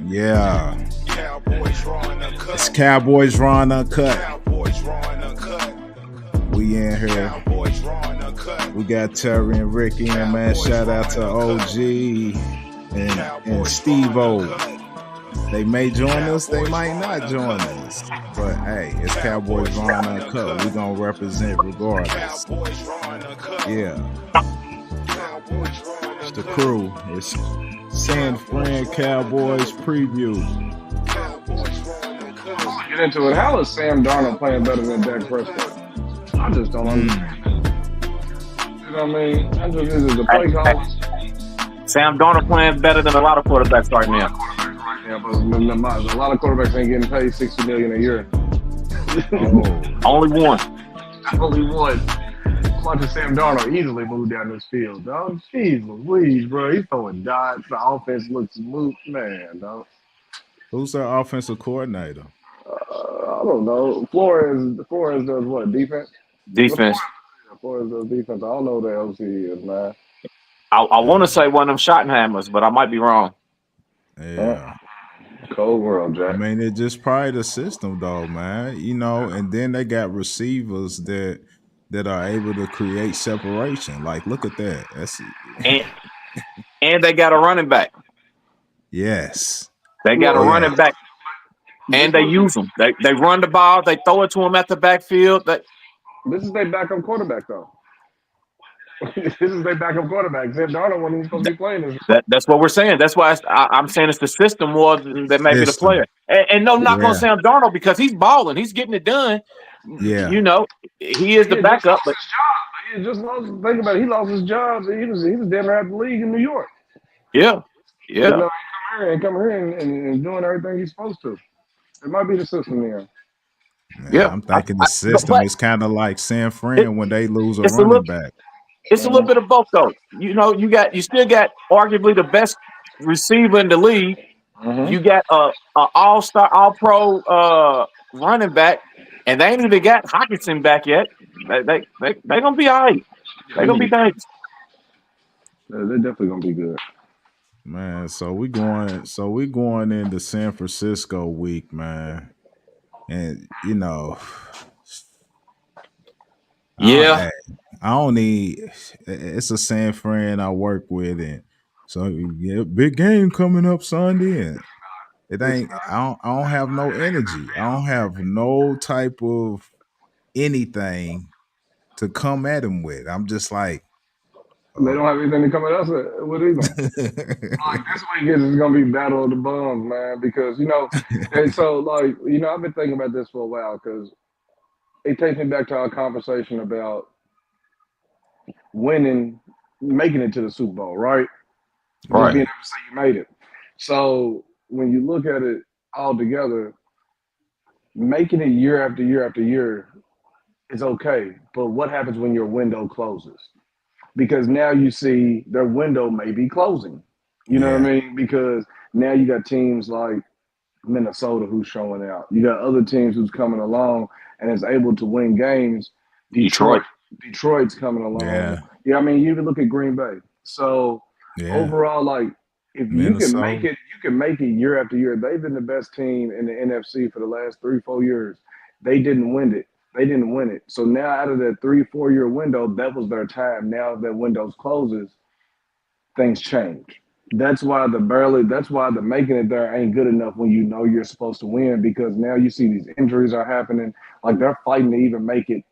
Yeah. It's Cowboys Raw and Uncut. We in here. We got Terry and Ricky, and man, shout out to OG and Steve-O. They may join us, they might not join us. But hey, it's Cowboys Raw and Uncut. We gonna represent regardless. Yeah. It's the crew. It's San Fran Cowboys preview. Get into it. How is Sam Darnold playing better than Dak Prescott? I just don't understand. You know what I mean? This is the play call. Sam Darnold playing better than a lot of quarterbacks right now. Yeah, but a lot of quarterbacks ain't getting paid $60 million a year. Only one. Only one. Watching Sam Darnold easily move down this field, dog. Jeez Louise, bro. He's throwing dots. The offense looks smooth, man, dog. Who's our offensive coordinator? I don't know. Flores does what? Defense? Defense. Flores does defense. I don't know who the OC is, man. I want to say one of them Schottenhammers, but I might be wrong. Yeah. Cold world, Jack. I mean, it's just probably the system, though, man. You know, and then they got receivers that are able to create separation. Like, look at that. That's and they got a running back. Yes. They got a running back. And they use them. They run the ball. They throw it to them at the backfield. This is their backup quarterback, though. This is their backup quarterback. Sam Darnold wasn't supposed to be playing this. That's what we're saying. That's why I'm saying it's the system more than maybe the player. And no knock on Sam Darnold because he's balling. He's getting it done. Yeah. You know, he is the backup. But he just lost. Think about it. He lost his job. He was damn near out the league in New York. Yeah. Yeah. You know, he come here and doing everything he's supposed to. It might be the system there. Yeah, I'm thinking the system is kind of like San Fran when they lose a running back. It's a little bit of both, though. You know, you still got arguably the best receiver in the league. Mm-hmm. You got a all-star, all-pro running back, and they ain't even got Hockenson back yet. They gonna be all right. They gonna be dangerous. They're definitely gonna be good. Man, so we going into San Francisco week, man. And you know, yeah. I don't need. It's a San Fran I work with, and so yeah, big game coming up Sunday. And it ain't. I don't have no energy. I don't have no type of anything to come at him with. I'm just like. They don't have anything to come at us with either. Like this week is gonna be battle of the bums, man. Because you know, and so like you know, I've been thinking about this for a while because it takes me back to our conversation about winning, making it to the Super Bowl, right? Right. Being able to say you made it. So when you look at it all together, making it year after year after year is okay. But what happens when your window closes? Because now you see their window may be closing. You know what I mean? Because now you got teams like Minnesota who's showing out. You got other teams who's coming along and is able to win games. Detroit's coming along. Yeah, I mean, you even look at Green Bay. So overall, like if Minnesota. you can make it year after year. They've been the best team in the NFC for the last 3-4 years. They didn't win it. So now out of that 3-4 year window, that was their time. Now that window closes, things change. That's why the making it there ain't good enough when you know you're supposed to win, because now you see these injuries are happening. Like they're fighting to even make it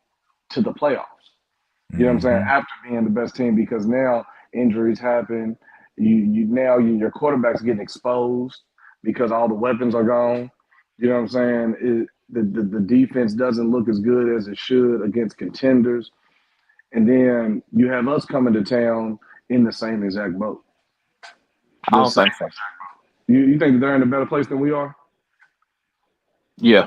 to the playoffs. You know what I'm saying? After being the best team, because now injuries happen. Your quarterback's getting exposed because all the weapons are gone. You know what I'm saying? The defense doesn't look as good as it should against contenders. And then you have us coming to town in the same exact boat. I don't think so. You think they're in a better place than we are? Yeah.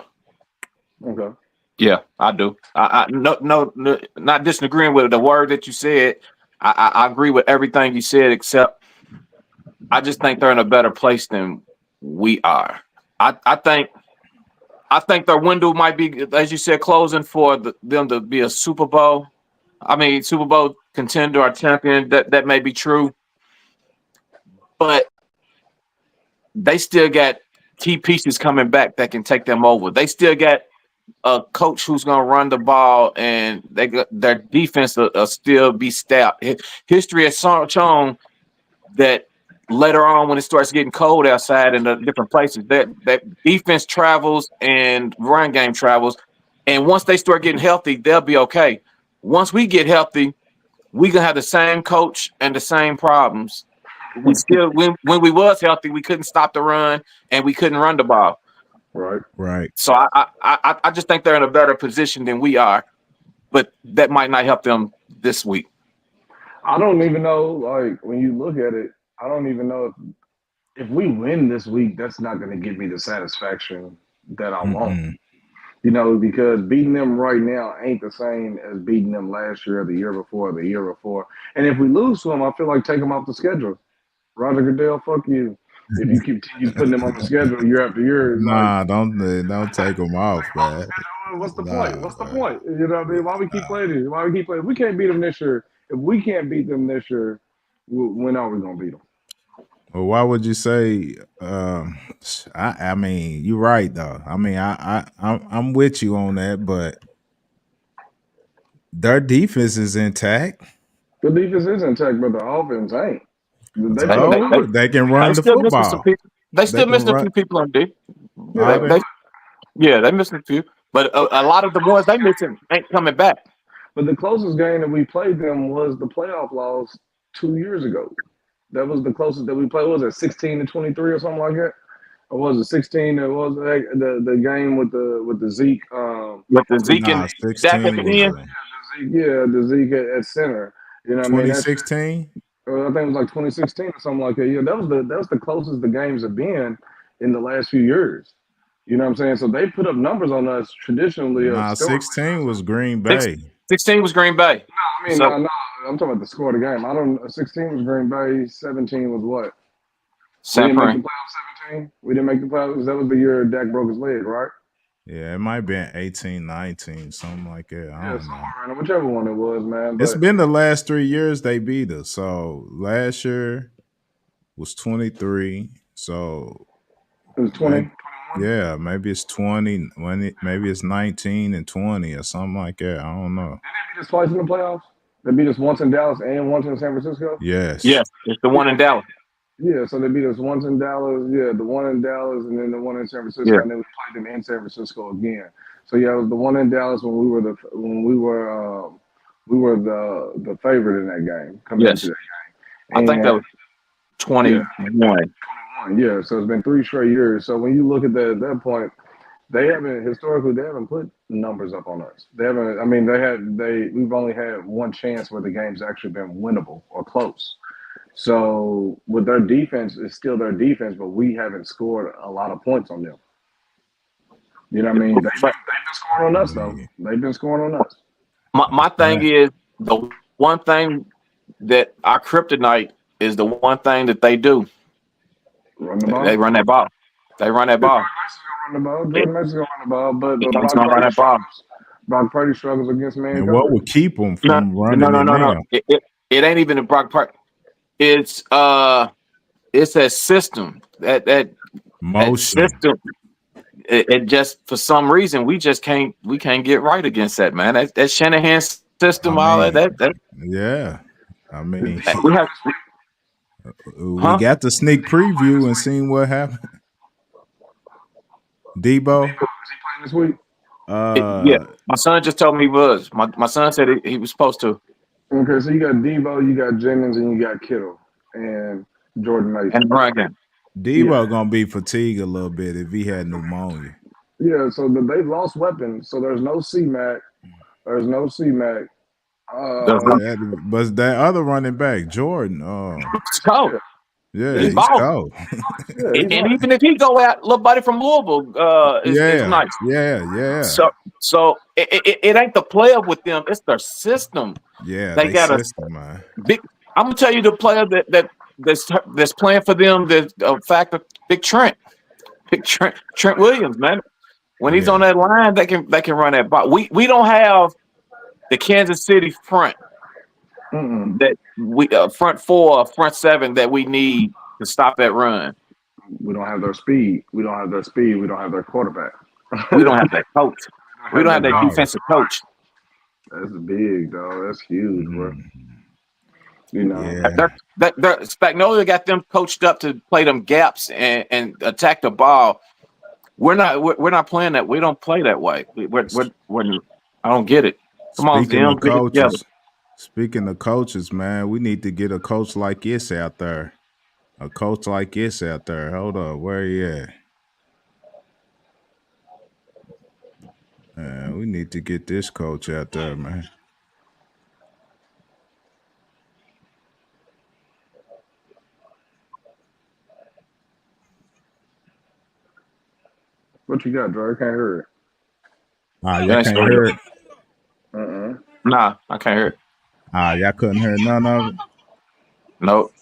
Okay. Yeah, I do. No, not disagreeing with the word that you said. I agree with everything you said, except I just think they're in a better place than we are. I think their window might be, as you said, closing for them to be a Super Bowl. I mean, Super Bowl contender or champion. That may be true, but they still got key pieces coming back that can take them over. They still got a coach who's going to run the ball, and their defense will still be stout. History has shown that later on, when it starts getting cold outside in the different places, that defense travels and run game travels. And once they start getting healthy, they'll be okay. Once we get healthy, we gonna have the same coach and the same problems. We still, when we was healthy, we couldn't stop the run and we couldn't run the ball. Right. Right. So I just think they're in a better position than we are, but that might not help them this week. I don't even know. Like when you look at it, I don't even know if we win this week, that's not going to give me the satisfaction that I want. Mm-mm. You know, because beating them right now ain't the same as beating them last year, or the year before, or the year before. And if we lose to them, I feel like take them off the schedule. Roger Goodell, fuck you. If you continue putting them on the schedule year after year, it's Nah, don't take them off, man. what's the point? Nah, What's the man. point? You know what I mean? Why we keep playing these? Why we keep playing? We can't beat them this year. If we can't beat them this year, when are we gonna beat them? Well, why would you say? I mean, you're right though. I mean, I'm with you on that, but their defense is intact. The defense is intact, but the offense ain't. They They, put up they, So they, numbers. they can they run the still missing some football. people. They They still can missing a run. few people on D. Yeah, Are They, they? they, yeah, they missing a few, but a lot of the ones they missing ain't coming back. but the closest game that we played them was the playoff loss 2 years ago. That was the closest that we played. What was it 16-23 or something like that? Or was it 16? It was the game with the Zeke. With the Zeke and Nah, Dak at 16 the was end. The Zeke at center. You know what I mean? That's 2016. I think it was like 2016 or something like that. Yeah, that was the closest the games have been in the last few years. You know what I'm saying? So they put up numbers on us traditionally of Nah, historically. 16 was Green Six, Bay. 16 was Green Bay. I mean, So no, I'm talking about the score of the game. I don't. 16 was Green Bay. 17 was what? We San didn't make Fran. the playoffs. 17. We didn't make the playoffs. That was the year Dak broke his leg, right? Yeah, it might have been 18, 19, something like that. I Yeah, don't know. somewhere around there, whichever one it was, man. It's But been the last 3 years they beat us. So last year was 23. So it was 20, maybe 21. yeah, maybe it's 20 maybe it's 19 and 20 or something like that. I don't know. Did they beat us twice in the playoffs? They beat us once in Dallas and once in San Francisco. Yes. Yes, it's the one in Dallas. Yeah, so they beat us once in Dallas. Yeah, the one in Dallas, and then the one in San Francisco, Yeah. and then we played them in San Francisco again. So yeah, it was the one in Dallas when we were the favorite in that game coming into Yes. that I game. think that And was 21. 21, yeah. So it's been 3 straight years. So when you look at that at that point, they haven't put numbers up on us. They haven't. I mean, we've only had one chance where the game's actually been winnable or close. So with their defense, it's still their defense, but we haven't scored a lot of points on them. You know what I mean? They've been scoring on I us though. mean, They've been scoring on us. My thing that, is the one thing that our kryptonite is the one thing that they do. Run the ball. They run that ball. They run that ball. Jordan Mason's gonna run the ball, but He's Brock gonna run Purdy that ball. struggles. Brock Purdy struggles against man and what coverage. would keep them No, from no, running no, it no, no. now? It ain't even a Brock Park. It's that system. That Motion. system. It just for some reason we can't get right against that, man. That Shanahan I system, all mean, that yeah. I mean, we have. we Huh? got the sneak preview and seen what happened. Debo. Is he playing this week? Yeah, my son just told me he was. My son said he was supposed to. Okay, so you got Debo, you got Jennings, and you got Kittle and Jordan Mason. And run game. Debo gonna be fatigued a little bit if he had pneumonia. Yeah, so they've lost weapons. So there's no C-Mac. There's no C-Mac. But that other running back, Jordan, It's cold. yeah, He's he's balling. cold. Yeah, he's And even if he go out, little buddy from Louisville is nice. yeah. So it ain't the player with them; it's their system. Yeah, They got a system, man. big. I'm gonna tell you the player that's playing for them. The factor, Big Trent Williams, man. When he's on that line, they can run that ball. We don't have the Kansas City front that we front four, front seven that we need to stop that run. We don't have their speed. We don't have their speed. We don't have their quarterback. We don't have that coach. We have don't have that that Right. defensive coach. That's big, dog. That's huge, bro. Mm, You know. yeah. That Spagnolia got them coached up to play them gaps and attack the ball. We're not playing that. We don't play that way. We're I don't get it. Come on, Speaking Zim, of get it together. coaches, speaking of coaches, man, we need to get a coach like this out there. A coach like this out there. Hold up, where he at? We need to get this coach out there, man. What you got, Dre? I can't hear it. Y'all That ain't can't Spagnolia. hear it. Nah, I can't hear it. Y'all couldn't hear none of it. Nope.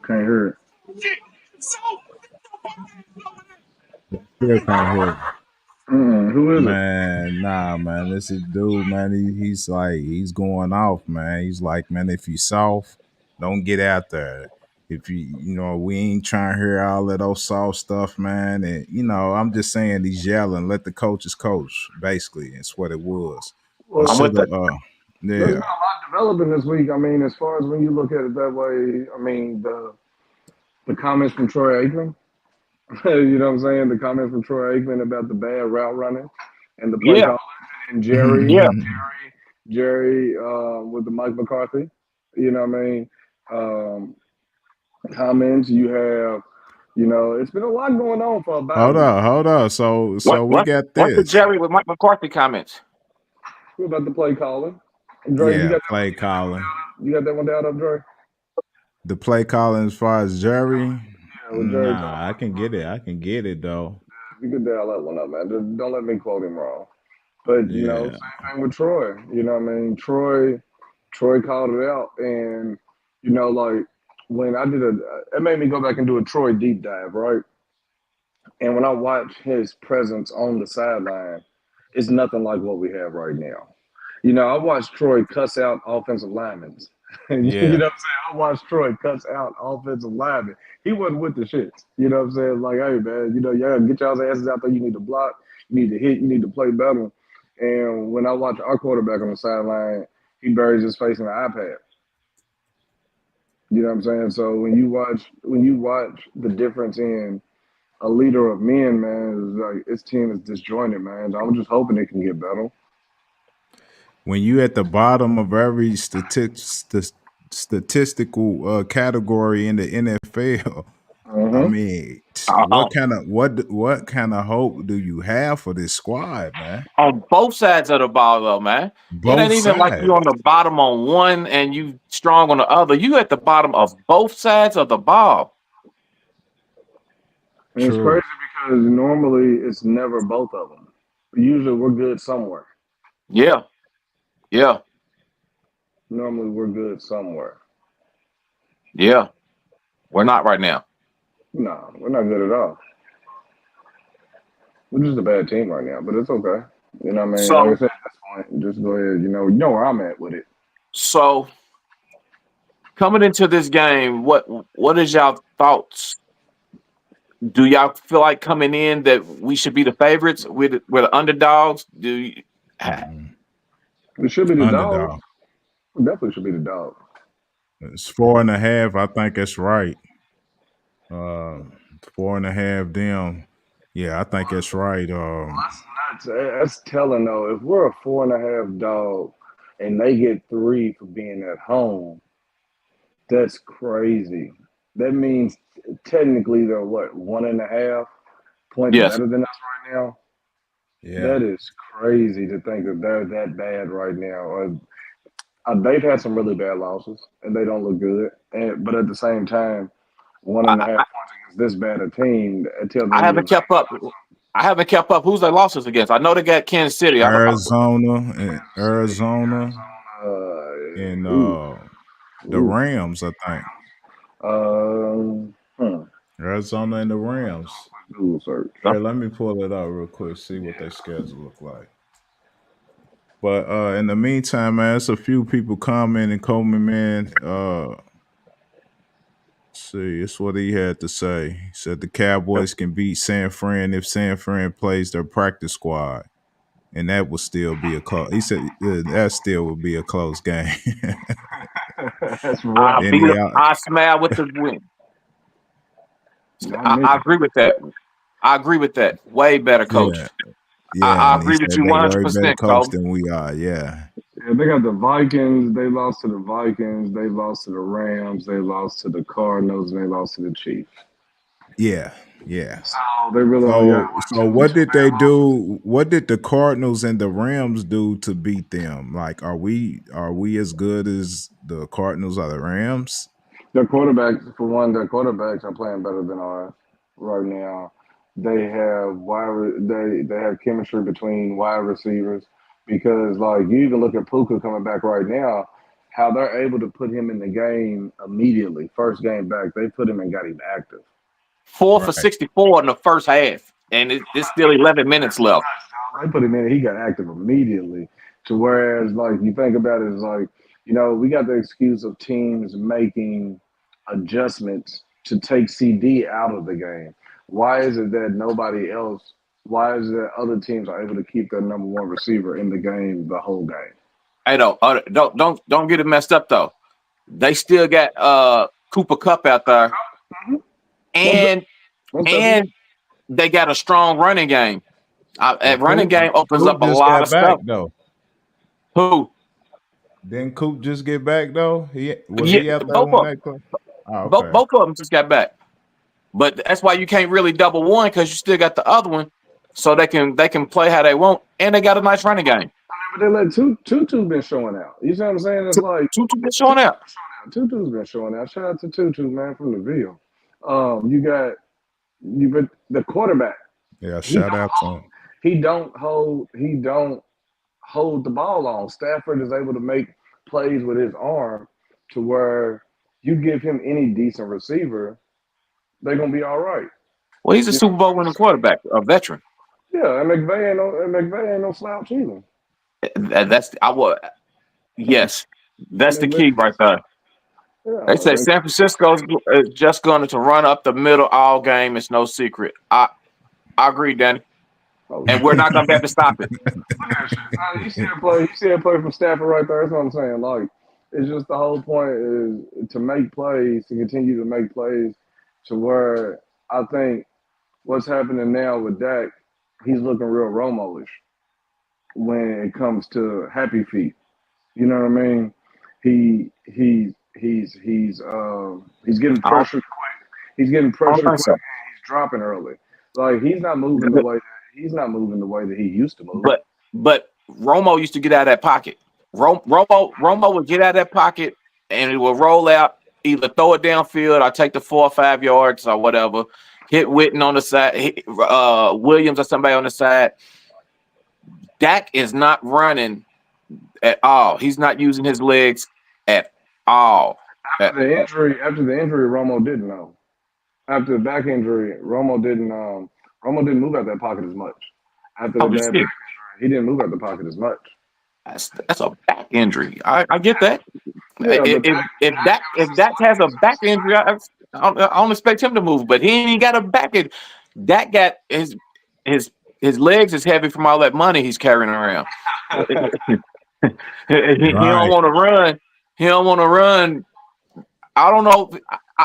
Can't hear it. Still can't hear it. Who is it? Man, nah, man. This is dude, man. He's like, he's going off, man. He's like, man, if you soft, don't get out there. If we ain't trying to hear all of those soft stuff, man. And I'm just saying he's yelling, let the coaches coach. Basically, it's what it was. I Well, I'm should with have, that. there's been yeah, a lot developing this week. I mean, as far as when you look at it that way, I mean the comments from Troy Aikman. You know what I'm saying? The comments from Troy Aikman about the bad route running and the play Yeah, calling, and Jerry, yeah. with the Mike McCarthy. You know what I mean? Um, comments. You have, it's been a lot going on for a bye week. hold up. So we got What's the this. Jerry with Mike McCarthy comments? What about the play calling? Dre, Yeah, play calling. you got that one down up, Dre? The play calling as far as Jerry. Yeah, with Jerry telling Nah, I can get it. I can get it though. you could dial that one up, man. Just don't let me quote him wrong. But Yeah. same thing with Troy. You know what I mean? Troy called it out, and like when I did it made me go back and do a Troy deep dive, right? And when I watch his presence on the sideline, it's nothing like what we have right now. I watched Troy cuss out offensive linemen. You know Yeah. what I'm saying? I watched Troy cuss out offensive linemen. He wasn't with the shits. You know what I'm saying? Like, hey, man, y'all get y'all's asses out there. You need to block. You need to hit. You need to play better. And when I watch our quarterback on the sideline, he buries his face in the iPad. You know what I'm saying? So when you watch the difference in a leader of men, man, it's like his team is disjointed, man. I'm just hoping it can get better. When you at the bottom of every statistical category in the NFL, I Mm-hmm. mean, Uh, what kind of hope do you have for this squad, man? on both sides of the ball, though, man. It ain't Both even like sides. you on the bottom on one and you strong on the other. You at the bottom of both sides of the ball. And it's True. crazy because normally it's never both of them. Usually we're good somewhere. Yeah, yeah, Normally we're good somewhere. yeah. We're not right now. No, we're not good at all. We're just a bad team right now, but it's okay. You know what I mean? Like I So, said, at this point, just go ahead. You know where I'm at with it. so coming into this game, what is y'all thoughts? Do y'all feel like coming in that we should be the favorites? We're the underdogs. Do you, Mm-mm. We should be the dogs. Underdog. We definitely should be the dogs. It's 4.5. I think that's right. 4.5. Them. Yeah, I think that's right. That's nuts. That's telling though. If we're a 4.5 dog and they get 3 for being at home, that's crazy. That means technically they're what, 1.5 points yes. better than us right now. Yeah. That is crazy to think that they're that bad right now. They've had some really bad losses and they don't look good. But at the same time, one and a I, half I, points against this bad a team, it tells I me you're haven't valuable. kept up. I haven't kept up. Who's their losses against? I know they got Kansas City. Arizona, and Ooh, the ooh. Rams. I think Um, hmm. Arizona and the Rams. Google search. Here, let me pull it up real quick. See what their schedule look like. But in the meantime, man, it's a few people commenting, man. see. It's what he had to say. He said the Cowboys can beat San Fran if San Fran plays their practice squad, and that would still be a close. He said that still would be a close game. That's rough. Then he out. I smile with the win. Not me. I agree with that. I agree with that. Way better coach. Yeah, yeah, I and he agree with said you they way better 100%, coach Cole. than we are. Yeah, Yeah, they got the Vikings. They lost to the Vikings. They lost to the Rams. They lost to the Cardinals, and they lost to the Chiefs. yeah, yeah. So they really only got So what did they do? What did the Cardinals and the Rams do to beat them? Like, are we as good as the Cardinals or the Rams? their quarterbacks. For one, their quarterbacks are playing better than ours right now. They have they have chemistry between wide receivers because like you even look at Puka coming back right now, how they're able to put him in the game immediately. First game back, they put him and got him active. 4 for Right. 64 in the first half, and it's still 11 minutes left. They put him in, he got active immediately. To whereas, like, you think about it, it's like, we got the excuse of teams making adjustments to take CD out of the game. Why is it that nobody else, why is it that other teams are able to keep their number one receiver in the game the whole game? Hey, don't get it messed up though. They still got Cooper Cup out there, and they got a strong running game. Running game opens Coop up a just lot got of back stuff. though. Who? Didn't Coop just get back though? He out there Both when of they play? Oh, okay. both of them just got back. But that's why you can't really double one because you still got the other one, so they can play how they want, and they got a nice running game. But they let Tutu been showing out. You see what I'm saying? It's like Tutu been showing out. Tutu's been showing out. Shout out to Tutu, man, from the Ville. But the quarterback. Yeah, shout out to him. He don't hold the ball long. Stafford is able to make plays with his arm to where you give him any decent receiver, they're gonna be all right. Well, he's a Super Bowl winning quarterback, a veteran. Yeah, and McVay ain't no slouch either. Yes, that's the key right there. Yeah, They say San Francisco's just going to run up the middle all game. It's no secret. I agree, Danny. And we're not going to be able to stop it. You see a play from Stafford right there. That's what I'm saying. Like, it's just the whole point is to make plays, to continue to make plays, to where I think what's happening now with Dak, he's looking real Romo-ish when it comes to happy feet. You know what I mean? He's getting pressure quick. He's getting pressure quick. And he's dropping early. Like he's not moving the way that he used to move. But Romo used to get out of that pocket. Romo would get out of that pocket and it will roll out, either throw it downfield or take the 4 or 5 yards or whatever. Hit Witten on the side, Williams or somebody on the side. Dak is not running at all. He's not using his legs at all. After the injury, Romo didn't know. After the back injury, Romo didn't move out that pocket as much. After the back injury, he didn't move out the pocket as much. That's a back injury. I get that. Yeah, if Dak has a back injury, I don't expect him to move. But he ain't got a back injury. Dak got his legs is heavy from all that money he's carrying around. He don't want to run. He don't want to run. I don't know.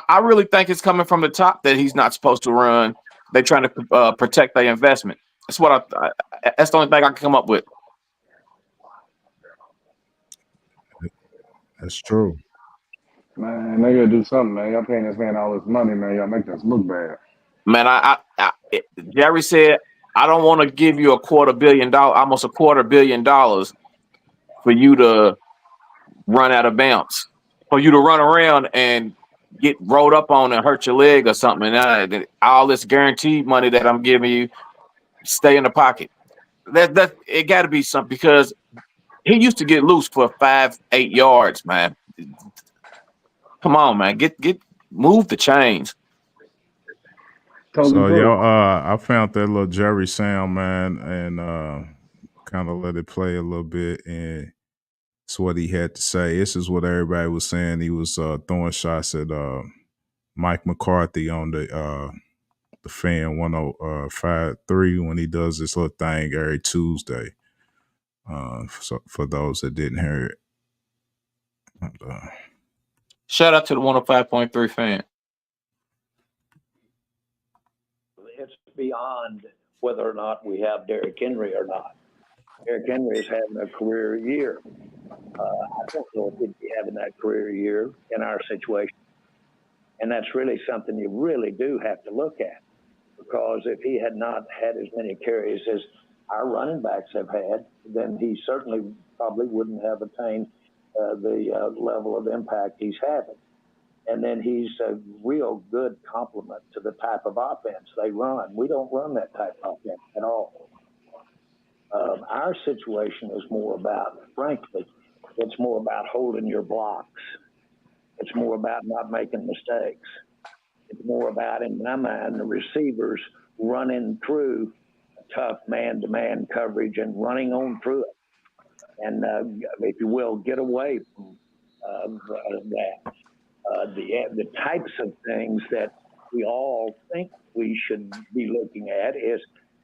I really think it's coming from the top that he's not supposed to run. They're trying to protect their investment. That's what that's the only thing I can come up with. That's true. Man, they gotta do something, man. Y'all paying this man all this money, man. Y'all make us look bad. Man, Jerry said, I don't want to give you almost $250 million for you to run out of bounds, for you to run around and get rolled up on and hurt your leg or something. And all this guaranteed money that I'm giving you, stay in the pocket. That it got to be something, because he used to get loose for 5-8 yards, man. Come on, man. Move the chains. So I found that little Jerry sound, man, and kind of let it play a little bit, and it's what he had to say. This is what everybody was saying. He was throwing shots at Mike McCarthy on the fan 105.3 when he does this little thing every Tuesday. So for those that didn't hear it. Shout out to the 105.3 fan. It's beyond whether or not we have Derrick Henry or not. Derrick Henry is having a career year. I don't know if he'd be having that career year in our situation. And that's really something you really do have to look at, because if he had not had as many carries as our running backs have had, then he certainly probably wouldn't have attained the level of impact he's having. And then he's a real good complement to the type of offense they run. We don't run that type of offense at all. Our situation is more about, frankly, it's more about holding your blocks. It's more about not making mistakes. It's more about, in my mind, the receivers running through a tough man-to-man coverage and running on through it. And, if you will, get away from that. The types of things that we all think we should be looking at is,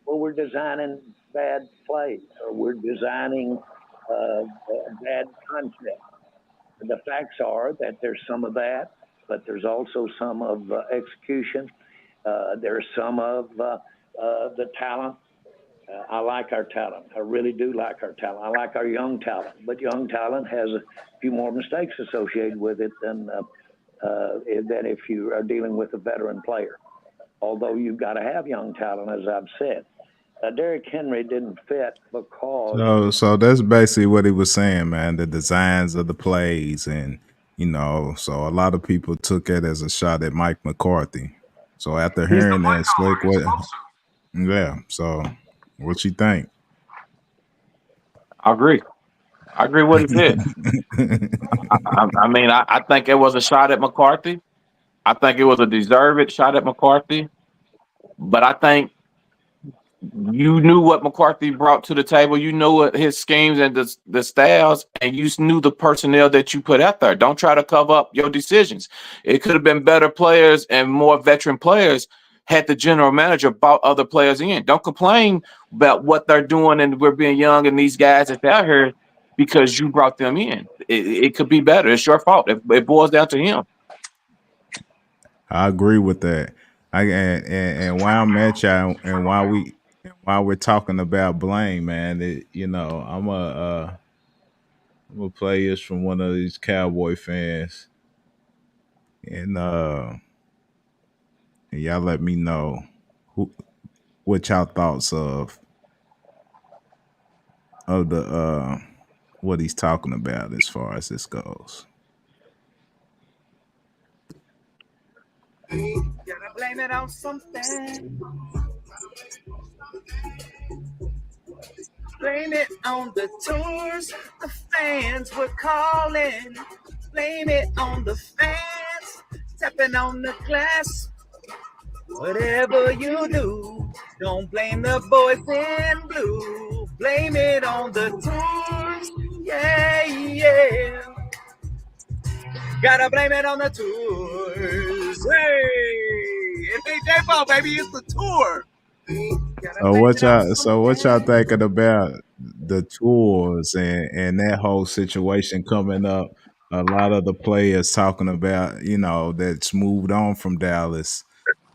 well, we're designing bad plays, or we're designing bad concepts. The facts are that there's some of that, but there's also some of execution. There's some of the talent. I like our talent. I really do like our talent. I like our young talent, but young talent has a few more mistakes associated with it than if you are dealing with a veteran player. Although you've got to have young talent, as I've said. Derrick Henry didn't fit because. So that's basically what he was saying, man. The designs of the plays, and so a lot of people took it as a shot at Mike McCarthy. So after He's the hearing play that, Slick, caller. He's what? supposed to. Yeah. So what you think? I agree. I agree with what he said. I think it was a shot at McCarthy. I think it was a deserved shot at McCarthy. But I think you knew what McCarthy brought to the table. You know what his schemes and the styles, and you knew the personnel that you put out there. Don't try to cover up your decisions. It could have been better players and more veteran players had the general manager brought other players in. Don't complain about what they're doing and we're being young and these guys that's out here because you brought them in. It could be better. It's your fault. It boils down to him. I agree with that. And while I'm at y'all, and while we're talking about blame, man, I'm gonna play this from one of these Cowboy fans, and y'all let me know what y'all thoughts of the what he's talking about as far as this goes. Gotta blame it on something. Blame it on the tours the fans were calling. Blame it on the fans tapping on the glass. Whatever you do, don't blame the boys in blue. Blame it on the tours. Yeah, yeah. Gotta blame it on the tours. Hey, it's DJ Ball, baby. It's the tour. So what y'all thinking about the tours and that whole situation coming up? A lot of the players talking about, that's moved on from Dallas,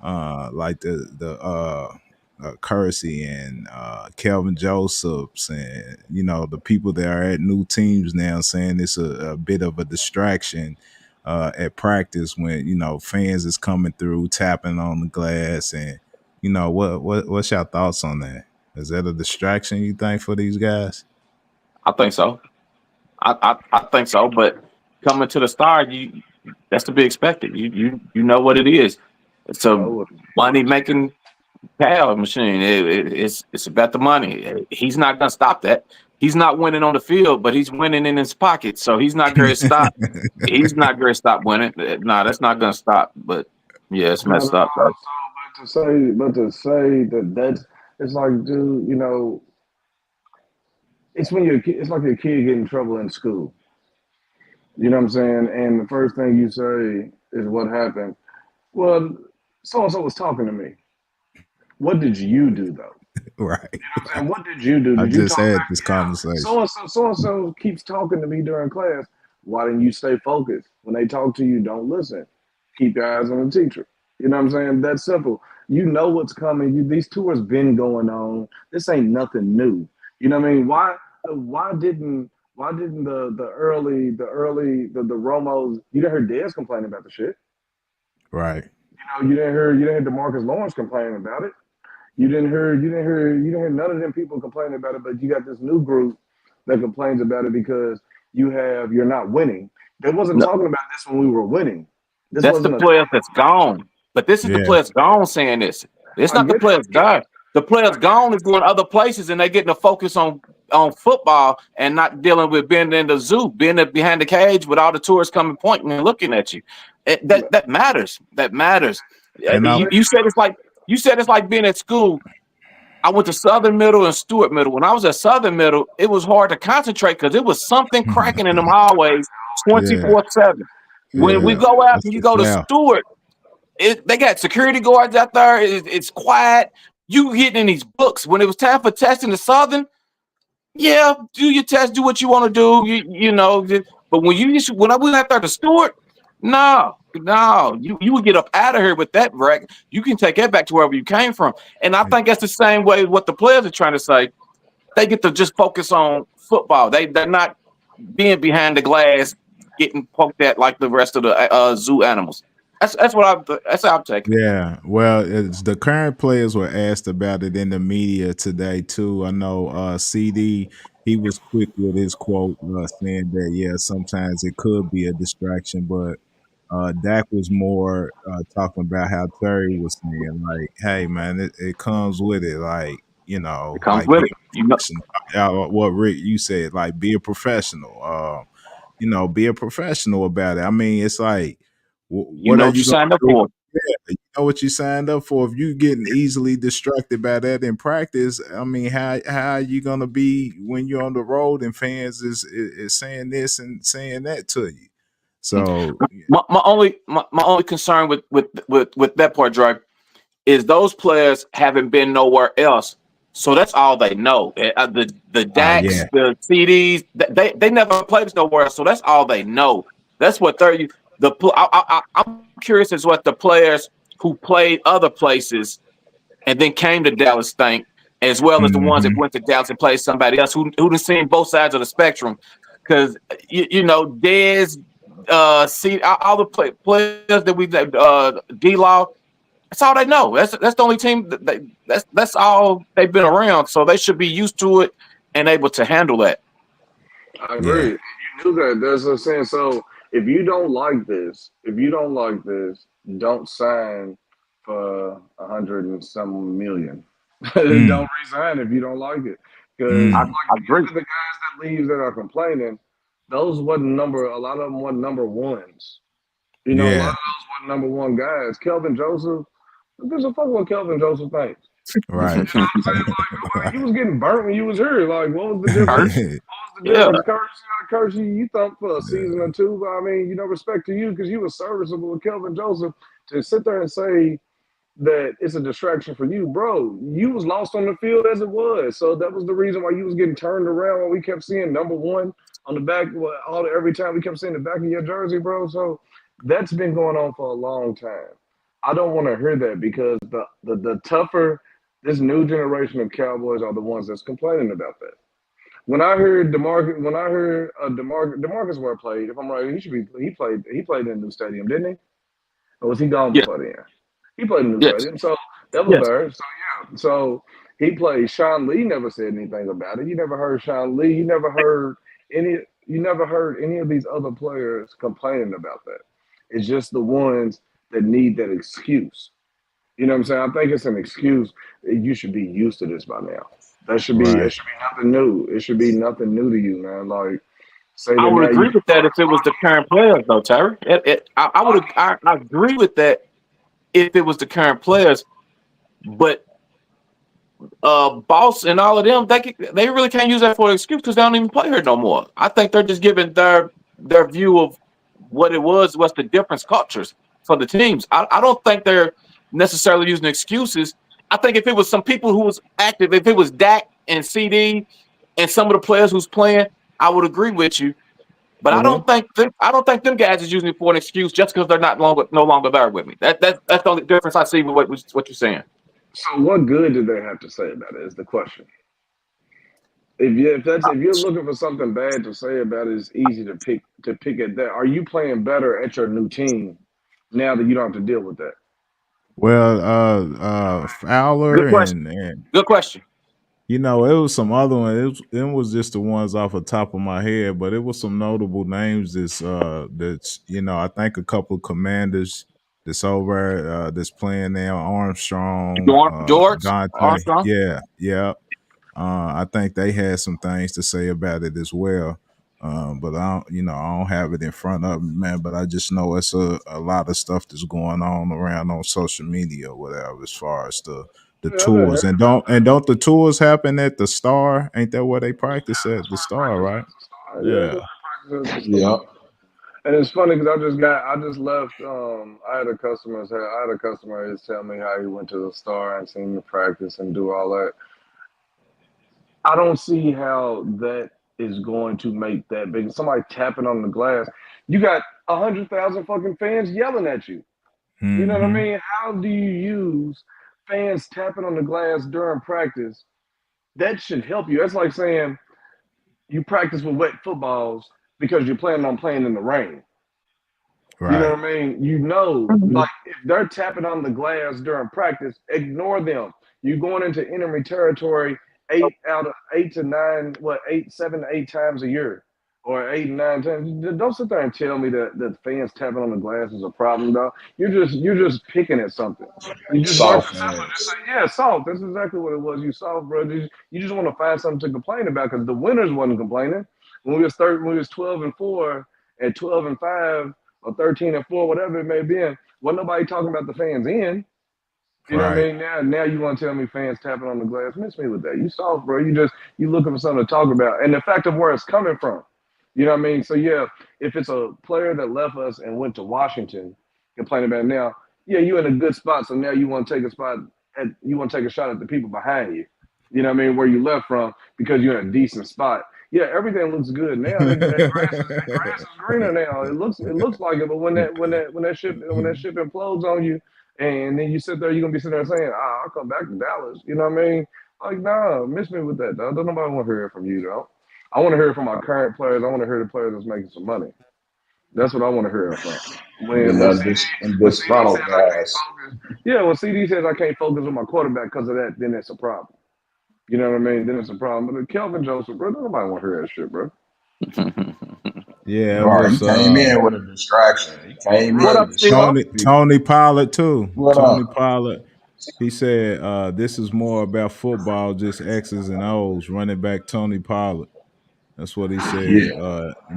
like the Kersey and Kelvin Josephs, and the people that are at new teams now saying it's a bit of a distraction at practice when fans is coming through tapping on the glass, and what's your thoughts on that? Is that a distraction, you think, for these guys? I think so. I think so. But coming to the start, that's to be expected. You know what it is. It's a money making power machine. It's about the money. He's not gonna stop that. He's not winning on the field, but he's winning in his pocket. So he's not going to stop. He's not going to stop winning. No, that's not going to stop. But yeah, it's Not messed at up, all. though. But to say that's it's like, dude, it's when it's like a kid getting in trouble in school. You know what I'm saying? And the first thing you say is what happened. Well, so and so was talking to me. What did you do though? Right. You know what I'm saying? What did you do? I Did you just talk had back? this Yeah. conversation. So and so keeps talking to me during class. Why didn't you stay focused? When they talk to you, don't listen. Keep your eyes on the teacher. You know what I'm saying? That's simple. You know what's coming. These tours been going on. This ain't nothing new. You know what I mean? Why didn't the Romos, you didn't hear Dez complaining about the shit. Right. You didn't hear DeMarcus Lawrence complaining about it. You didn't hear none of them people complaining about it, but you got this new group that complains about it because you're not winning. They wasn't No, talking about this when we were winning. This that's the wasn't a time players that that's gone. But this is the Yeah. players gone saying this. It's I not the get it. players gone. The I players get gone is going other places and they're getting to focus on football and not dealing with being in the zoo, being behind the cage with all the tourists coming pointing and looking at you. it. That matters. That matters. And I You said it's like being at school. I went to Southern Middle and Stewart Middle. When I was at Southern Middle, it was hard to concentrate because it was something cracking in them hallways yeah, 24/7. When we yeah. go out That's and you the go to South. Stewart, they got security guards out there. It's quiet. You getting in these books. When it was time for testing the Southern, yeah, do your test, do what you want to do. You know, but when I went out there to Stewart, no, you would get up out of here with that wreck. You can take that back to wherever you came from. And I think that's the same way what the players are trying to say. They get to just focus on football. They're not being behind the glass, getting poked at like the rest of the zoo animals. That's how I'm taking it. Yeah, well, the current players were asked about it in the media today too. I know CD, he was quick with his quote, saying that yeah, sometimes it could be a distraction, but Dak was more talking about how Terry was saying, like, hey man, it comes with it, like It comes like with be it. You know, what Rick you said, like be a professional. Be a professional about it. I mean, it's like, you what know are what you you gonna signed up do? for. Yeah, you know what you signed up for. If you getting easily distracted by that in practice, I mean, how are you gonna be when you're on the road and fans is saying this and saying that to you? So My only concern with that part, Dre, is those players haven't been nowhere else. So that's all they know. The yeah, Dax, the CDs, they never played nowhere else. So that's all they know. That's what they're I'm curious as what the players who played other places and then came to Dallas think, as well as the ones that hmm went to Dallas and played somebody else who done seen both sides of the spectrum. Because Dez, see all the players that we D-Law, that's all they know. That's the only team that's all they've been around. So they should be used to it and able to handle that. I yeah, agree. You knew that. That's what I'm saying. So if you don't like this, don't sign for 100 and some million. mm, Don't resign if you don't like it. Because I, mm, like I if you agree. look at the guys that leave that are complaining, a lot of them wasn't number ones. A lot yeah, of those were number one guys. Kelvin Joseph, who gives a fuck what Kelvin Joseph thinks? right, You know what I'm saying? Like nobody, you right, was getting burnt when you was here. Like, what was the difference? Hurts. What was the Yeah. difference? Curse you thumped for a season yeah, or two. But I mean, respect to you because you were serviceable with Kelvin Joseph to sit there and say that it's a distraction for you, bro. You was lost on the field as it was. So that was the reason why you was getting turned around when we kept seeing number one on the back. Every time we kept seeing the back of your jersey, bro. So that's been going on for a long time. I don't want to hear that because the tougher this new generation of Cowboys are the ones that's complaining about that. When I heard Demarcus where played, if I'm right, he played in a new stadium, didn't he? Or was he gone Yes. before then? He played in the Yes. stadium, so that was Yes. there. So yeah, so he played. Sean Lee never said anything about it. You never heard Sean Lee. Any. You never heard any of these other players complaining about that. It's just the ones that need that excuse. You know what I'm saying? I think it's an excuse. You should be used to this by now. right. It should be nothing new. It should be nothing new to you, man. Like say I that would now agree you with that if it was the current players, though, Terry. I agree with that if it was the current players, but Boss and all of them, they really can't use that for an excuse because they don't even play here no more. I think they're just giving their view of what it was, what's the difference cultures. for the teams. I don't think they're necessarily using excuses. I think if it was some people who was active, if it was Dak and CD and some of the players who's playing, I would agree with you. But I don't think them guys is using it for an excuse just because they're no longer there with me. That's the only difference I see with what you're saying. So what good do they have to say about it is the question. If you're looking for something bad to say about it, it's easy to pick at that. Are you playing better at your new team now that you don't have to deal with that? Well, Fowler Good question. and Good question. it was some other one. It was just the ones off the top of my head, but it was some notable names. That's I think a couple of commanders that's over that's playing there. Armstrong, George Dante. Armstrong. Yeah. I think they had some things to say about it as well. But I don't have it in front of me, man. But I just know it's a lot of stuff that's going on around on social media or whatever, as far as the tours. And don't the tours happen at the Star? Ain't that where they practice at the Star, right? Yeah. Yeah. And it's funny because I just left. I had a customer is telling me how he went to the Star and seen me practice and do all that. I don't see how that is going to make that big. Somebody tapping on the glass. You got 100,000 fucking fans yelling at you. You know what I mean? How do you use fans tapping on the glass during practice? That should help you. That's like saying you practice with wet footballs because you're planning on playing in the rain. Right. You know what I mean? Like if they're tapping on the glass during practice, ignore them. You're going into enemy territory 7 to 8 times a year, or 8 and 9 times. Don't sit there and tell me that fans tapping on the glass is a problem, though. You're just picking at something. You just soft just say, yeah, soft. That's exactly what it was. You soft, bro. You just want to find something to complain about because the winners wasn't complaining when we was 12-4 and 12-5 or 13-4, whatever it may be. Wasn't nobody talking about the fans in. You know what I mean? Now you want to tell me fans tapping on the glass? Miss me with that. You soft, bro. You looking for something to talk about, and the fact of where it's coming from. You know what I mean? So yeah, if it's a player that left us and went to Washington, complaining about it now, yeah, you in a good spot. So now you want to take a shot at the people behind you. You know what I mean? Where you left from because you're in a decent spot. Yeah, everything looks good now. That grass is greener now. It looks like it, but when that ship implodes on you. And then you sit there, you're gonna be sitting there saying, I'll come back to Dallas. You know what I mean? Like, nah, miss me with that, dog. Don't nobody want to hear it from you, though. I want to hear it from our current players. I want to hear the players that's making some money. That's what I want to hear it from. When CD says I can't focus on my quarterback because of that, then it's a problem. You know what I mean? Then it's a problem. But Kelvin Joseph, bro, nobody want to hear that shit, bro. Yeah, right. He came in with a distraction. Tony Pollard too. Tony Pollard. He said, "This is more about football, just X's and O's." Running back Tony Pollard. That's what he said.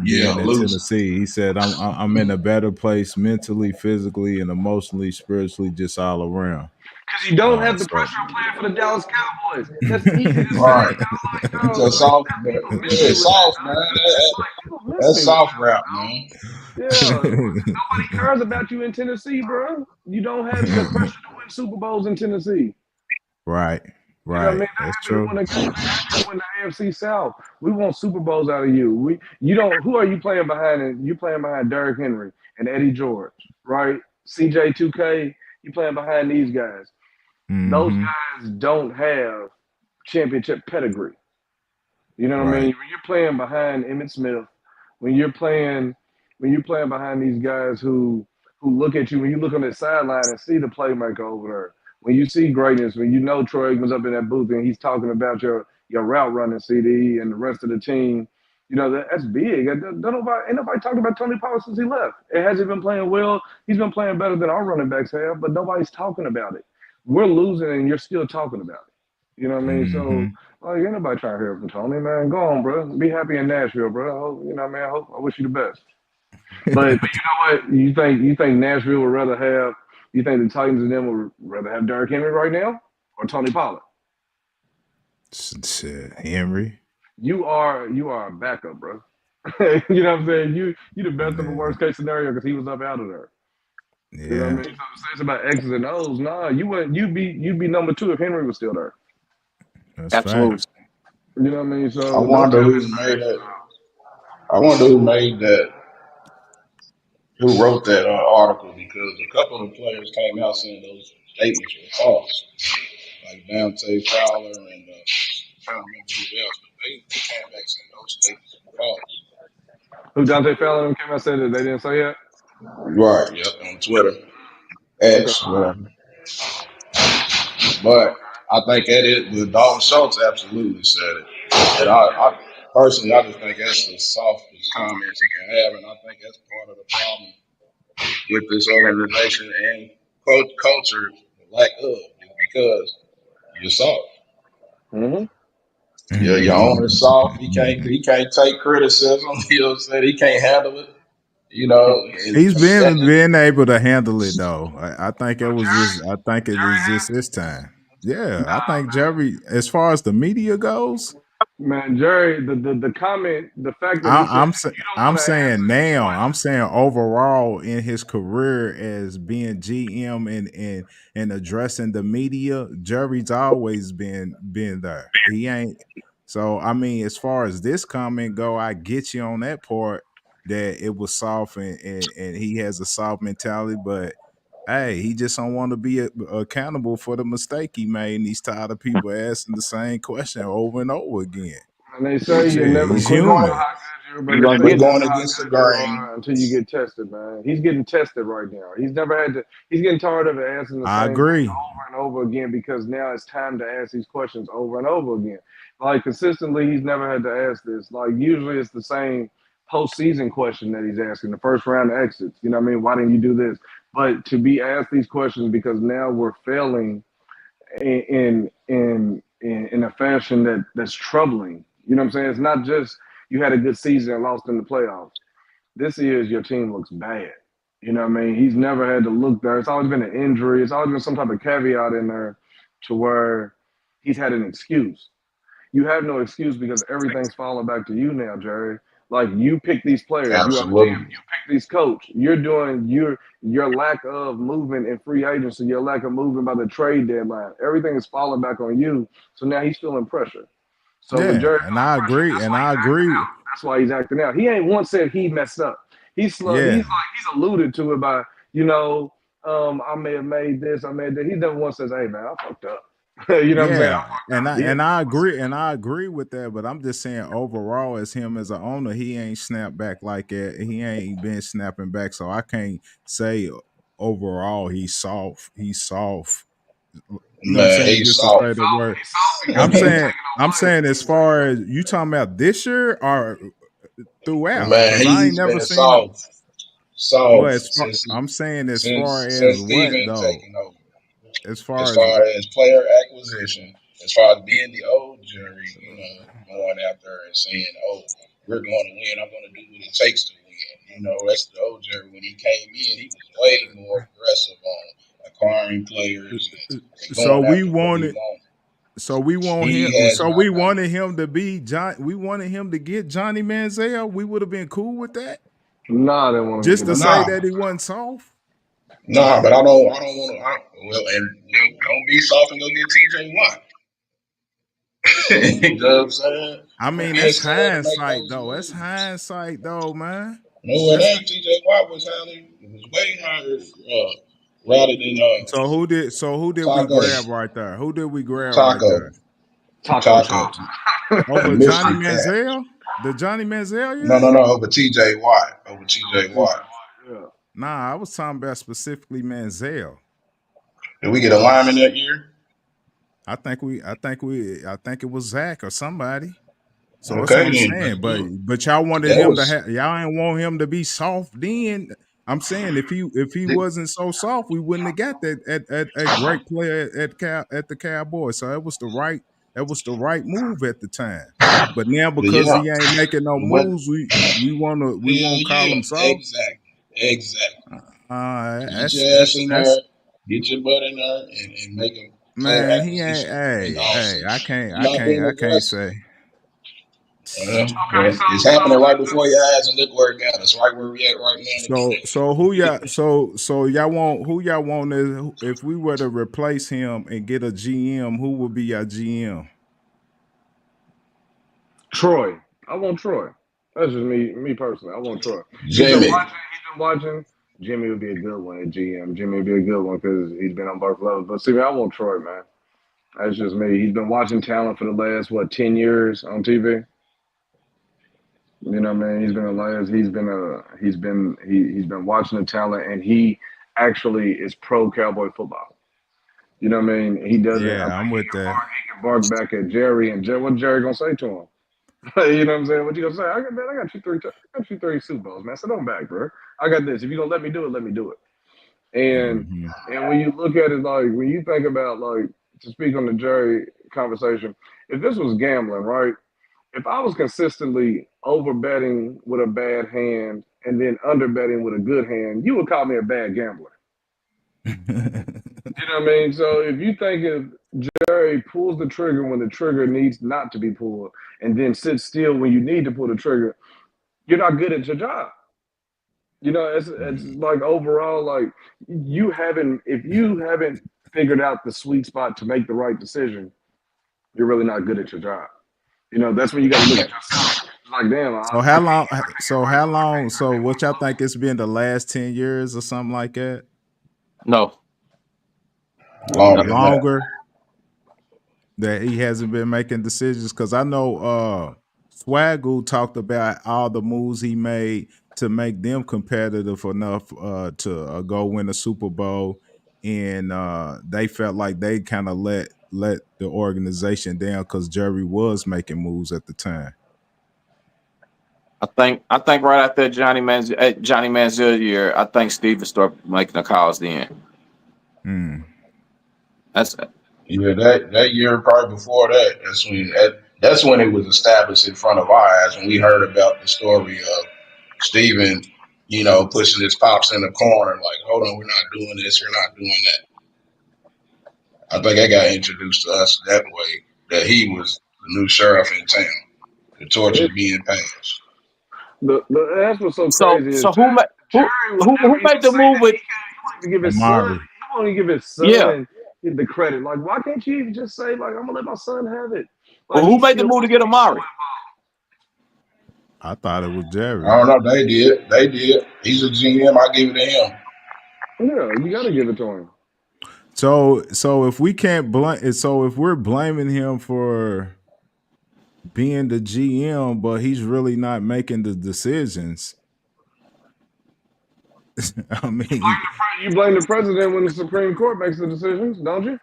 Being in Tennessee, he said, "I'm in a better place mentally, physically, and emotionally, spiritually, just all around." Because you don't have the pressure of playing for the Dallas Cowboys. That's easy to say. Right. It's a soft, man. That's soft rap, man. Yeah. Nobody cares about you in Tennessee, bro. You don't have the pressure to win Super Bowls in Tennessee. Right. You know what I mean? That's true. Win the AFC South. We want Super Bowls out of you. Who are you playing behind? You playing behind Derrick Henry and Eddie George, right? CJ2K, you playing behind these guys. Those guys don't have championship pedigree. You know what I mean? When you're playing behind Emmitt Smith, when you're playing behind these guys who look at you, when you look on the sideline and see the playmaker over there, when you see greatness, when you know Troy Aikman's up in that booth and he's talking about your route running CD and the rest of the team, you know, that's big. Ain't nobody talking about Tony Pollard since he left. It hasn't been playing well. He's been playing better than our running backs have, but nobody's talking about it. We're losing and you're still talking about it. You know what I mean? So, like, ain't nobody trying to hear from Tony, man. Go on, bro. Be happy in Nashville, bro. You know what I mean? I wish you the best. But you know what? You think Nashville would rather have? You think the Titans and them would rather have Derrick Henry right now or Tony Pollard? Henry. You are a backup, bro. You know what I'm saying? You the best of a worst case scenario because he was up out of there. You know what I Yeah, mean? So to say it's about X's and O's, nah, you'd be number two if Henry was still there. that's Absolutely. facts. You know what I mean? I So don't wonder tell me who it's about made X's that. and I wonder who made that. Who wrote that article? Because a couple of players came out saying those statements were false, like Dante Fowler and I don't remember who else, but they came back saying those statements were false. O's. Who Dante Fallon came out and said that they didn't say that? Right. Yep. On Twitter, Okay. X, whatever. But I think that it. But Dalton Schultz absolutely said it. And I personally, I just think that's the softest comments you can have, and I think that's part of the problem with this organization and culture, the lack of, is because you're soft. Mm-hmm. Yeah, your owner's soft. He can't take criticism. You know what I'm saying? He can't handle it. You know, and He's been second, being able to handle it though. I think it was Jerry, just. I think it is Jerry just his time. Yeah, I think Jerry, as far as the media goes, Man, Jerry, the comment, the fact that he said you don't I'm want to answer saying these now. I'm questions. saying overall in his career as being GM and addressing the media, Jerry's always been there. He ain't. So I mean, as far as this comment go, I get you on that part that it was soft and he has a soft mentality, but. Hey, he just don't want to be accountable for the mistake he made, and he's tired of people asking the same question over and over again. And they say you Shit, never he's we're quit going knowing human. how good you are, but You're they gonna say we're you get never going know how against the good you grain. are until you get tested, man. He's getting tested right now. He's never had to. He's getting tired of asking the I same thing agree. over and over again because now it's time to ask these questions over and over again. Like consistently, he's never had to ask this. Like usually, it's the same postseason question that he's asking, the first round exits. You know what I mean? Why didn't you do this? But to be asked these questions because now we're failing in a fashion that's troubling. You know what I'm saying? It's not just you had a good season and lost in the playoffs. This is your team looks bad. You know what I mean? He's never had to look there. It's always been an injury. It's always been some type of caveat in there to where he's had an excuse. You have no excuse because everything's falling back to you now, Jerry. Like you pick these players, you are the GM, Absolutely. you pick these coach. You're doing your lack of movement in free agency, your lack of movement by the trade deadline. Everything is falling back on you. So now he's feeling pressure. So when Yeah, Jerry and feeling I pressure, agree. And I agree. that's why he's acting out. He ain't once said he messed up. He's slow. Yeah, He's alluded to it by I may have made this, I made that. He never once says, "Hey man, I fucked up." You know what I'm saying? I yeah, fucked and up. He ain't I agree with that. But I'm just saying, overall, as him as an owner, he ain't snapped back like that. He ain't been snapping back, so I can't say overall he's soft. He's soft. You know what I'm Man, saying? he's Just to soft. say the word. He's soft because he ain't taking no I'm blame. saying as far as you talking about this year or throughout, Man, because I ain't he's never been seen him. soft, Well, soft as far, I'm saying as far as since what Steven though? taking over. As As far as far as player acquisition, as far as being the old jury, going after and saying, "Oh, we're going to win. I'm going to do what it takes to win." That's the old jury. When he came in, he was way more aggressive on acquiring players and so going we after what he wanted wanted. him. He has So not we done wanted him to be John. We wanted him to get Johnny Manziel. We would have been cool with that. Nah, they want him to Just get to no say Nah, that he wasn't soft. nah, but I don't want to. Well, and don't be soft and go get TJ Watt. You know what I'm saying? I Don't mean, be that's scared to make hindsight those though. That's moves. hindsight though, man. No, it That's ain't. TJ Watt was highly, it was way higher rather than so who did we Taco, grab right there? Who did we grab right Taco, there? taco Taco, chops. the Over Johnny mystery cat. Manziel? The Johnny Manziel No, year? no, no, over TJ Watt, over TJ Watt. Yeah. Nah, I was talking about specifically Manziel. Did we get a lineman that year? I think it was Zach or somebody. So that's what Okay, I'm then let's saying. But do it. y'all wanted That him to was have y'all ain't want him to be soft then. I'm saying if he the, wasn't so soft, we wouldn't have got that at great player at the Cowboys. So that was the right move at the time. But now because yeah, he ain't making no what? moves, we Hell won't call yeah, him soft. exactly, exactly. Get That's your ass in there, that's get your butt in there, and make a player man. He ain't. acquisition in the Hey, offseason. I You're not being can't aggressive. say. Okay, It's happening right before your eyes, and look where it got us. Right where we at right now. So who y'all so y'all want who y'all want is if we were to replace him and get a GM, who would be our GM? Troy. I want Troy. That's just me personally. I want Troy. He's been Jimmy. watching. Jimmy would be a good one at GM. Jimmy would be a good one because he's been on both levels. But see, man, I want Troy, man. That's just me. He's been watching talent for the last 10 years on TV. You know what I mean? He's been watching the talent, and he actually is pro Cowboy football. You know what I mean? He doesn't. I Yeah, think I'm with that. he can bark back at Jerry, and what Jerry gonna say to him? You know what I'm saying? What you gonna say? I got you 30 Super Bowls, man. Sit on back, bro. I got this. If you gonna let me do it, let me do it. And Mhm. and when you look at it, like when you think about to speak on the Jerry conversation, if this was gambling, right? If I was consistently over betting with a bad hand and then under betting with a good hand, you would call me a bad gambler. You know what I mean? So if you think if Jerry pulls the trigger when the trigger needs not to be pulled and then sits still when you need to pull the trigger, you're not good at your job. You know, it's like overall, like if you haven't figured out the sweet spot to make the right decision, you're really not good at your job. You know, that's when you got to look at yourself. It's like, damn, So how long? So how long? So what y'all think it's been the last 10 years or something like that? No. Longer than that. Longer that he hasn't been making decisions because I know Swaggle talked about all the moves he made to make them competitive enough to go win a Super Bowl, and they felt like they kind of let the organization down because Jerry was making moves at the time. I think right after Johnny Manziel year, I think Steve will start making the calls then. That's That year, probably before that, that's when it was established in front of our eyes when we heard about the story of Steven, pushing his pops in the corner, like, hold on, we're not doing this, we're not doing that. I think I got introduced to us that way, that he was the new sheriff in town. The torch is being passed. that's what's so so. crazy is So who Jerry would never who even made the say move that. with? He won't even give his son. Amari. He won't even give his Yeah. son the credit. Like, why can't you even just say like, I'm gonna let my son have it? Well, Like, who he made the still move to wants to get be so Amari? involved. I thought it was Jerry. I don't know. They did. He's a GM. I give it to him. Yeah, you got to give it to him. So if we can't blame, so if we're blaming him for being the GM, but he's really not making the decisions. I mean, You blame the president when the Supreme Court makes the decisions, don't you?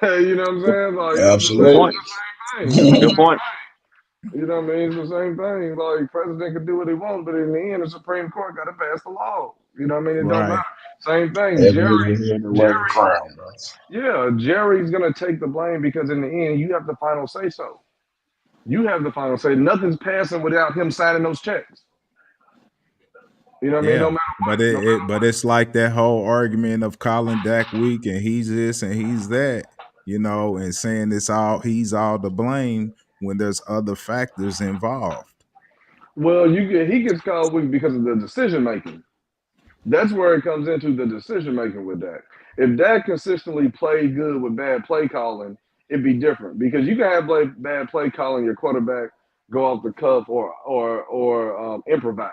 You know what I'm saying? Like, Good Absolutely. point. it's the same thing. It's the Good same point. thing. You know what I mean? It's the same thing. Like, president can do what he wants, but in the end, the Supreme Court got to pass the law. You know what I mean? It don't right. matter. Same thing. Heavy is the head that wears the crown, bro. Yeah, Jerry's gonna take the blame because in the end, you have the final say. So you have the final say. Nothing's passing without him signing those checks. You know what I mean? No Yeah. matter But what. No matter but it's like that whole argument of calling Dak weak and he's this and he's that, and saying he's all to blame when there's other factors involved. Well, he gets called weak because of the decision making. That's where it comes into the decision making with Dak. If Dak consistently played good with bad play calling, it'd be different because you can have bad play calling your quarterback go off the cuff or improvise.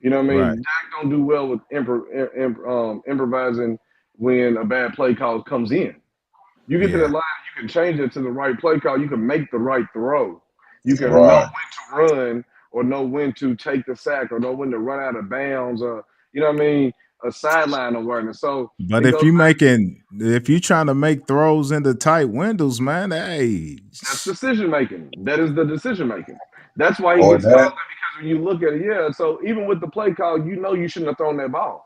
You know what I mean? Right. Dak don't do well with improvising when a bad play call comes in. You get to the Yeah. line, you can change it to the right play call. You can make the right throw. You can know Right. when to run or know when to take the sack or know when to run out of bounds or, you know what I mean, a sideline awareness. So But it goes back. if you trying to make throws into tight windows, man, hey. That's decision making. That is the decision making. That's why he Or gets called that. that because when you look at it, yeah. So even with the play call, you know you shouldn't have thrown that ball.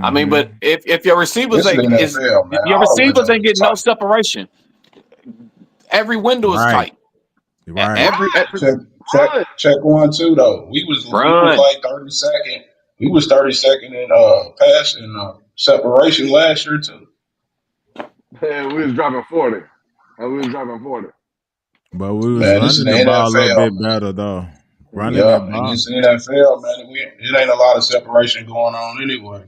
I mean, but if your receivers This is the ain't NFL, man. your All the receivers windows ain't are getting no tight. separation. Every window is Right. tight. Right. Every Run. Check 1-2 though. We was run. like 32nd. We was 32nd in passing separation last year too. And we was dropping 40. And we was dropping 40. But we was Man, this is running the the ball a little NFL, bit man. better though. Running Yeah, that and ball. this NFL, man, it ain't a lot of separation going on anyway.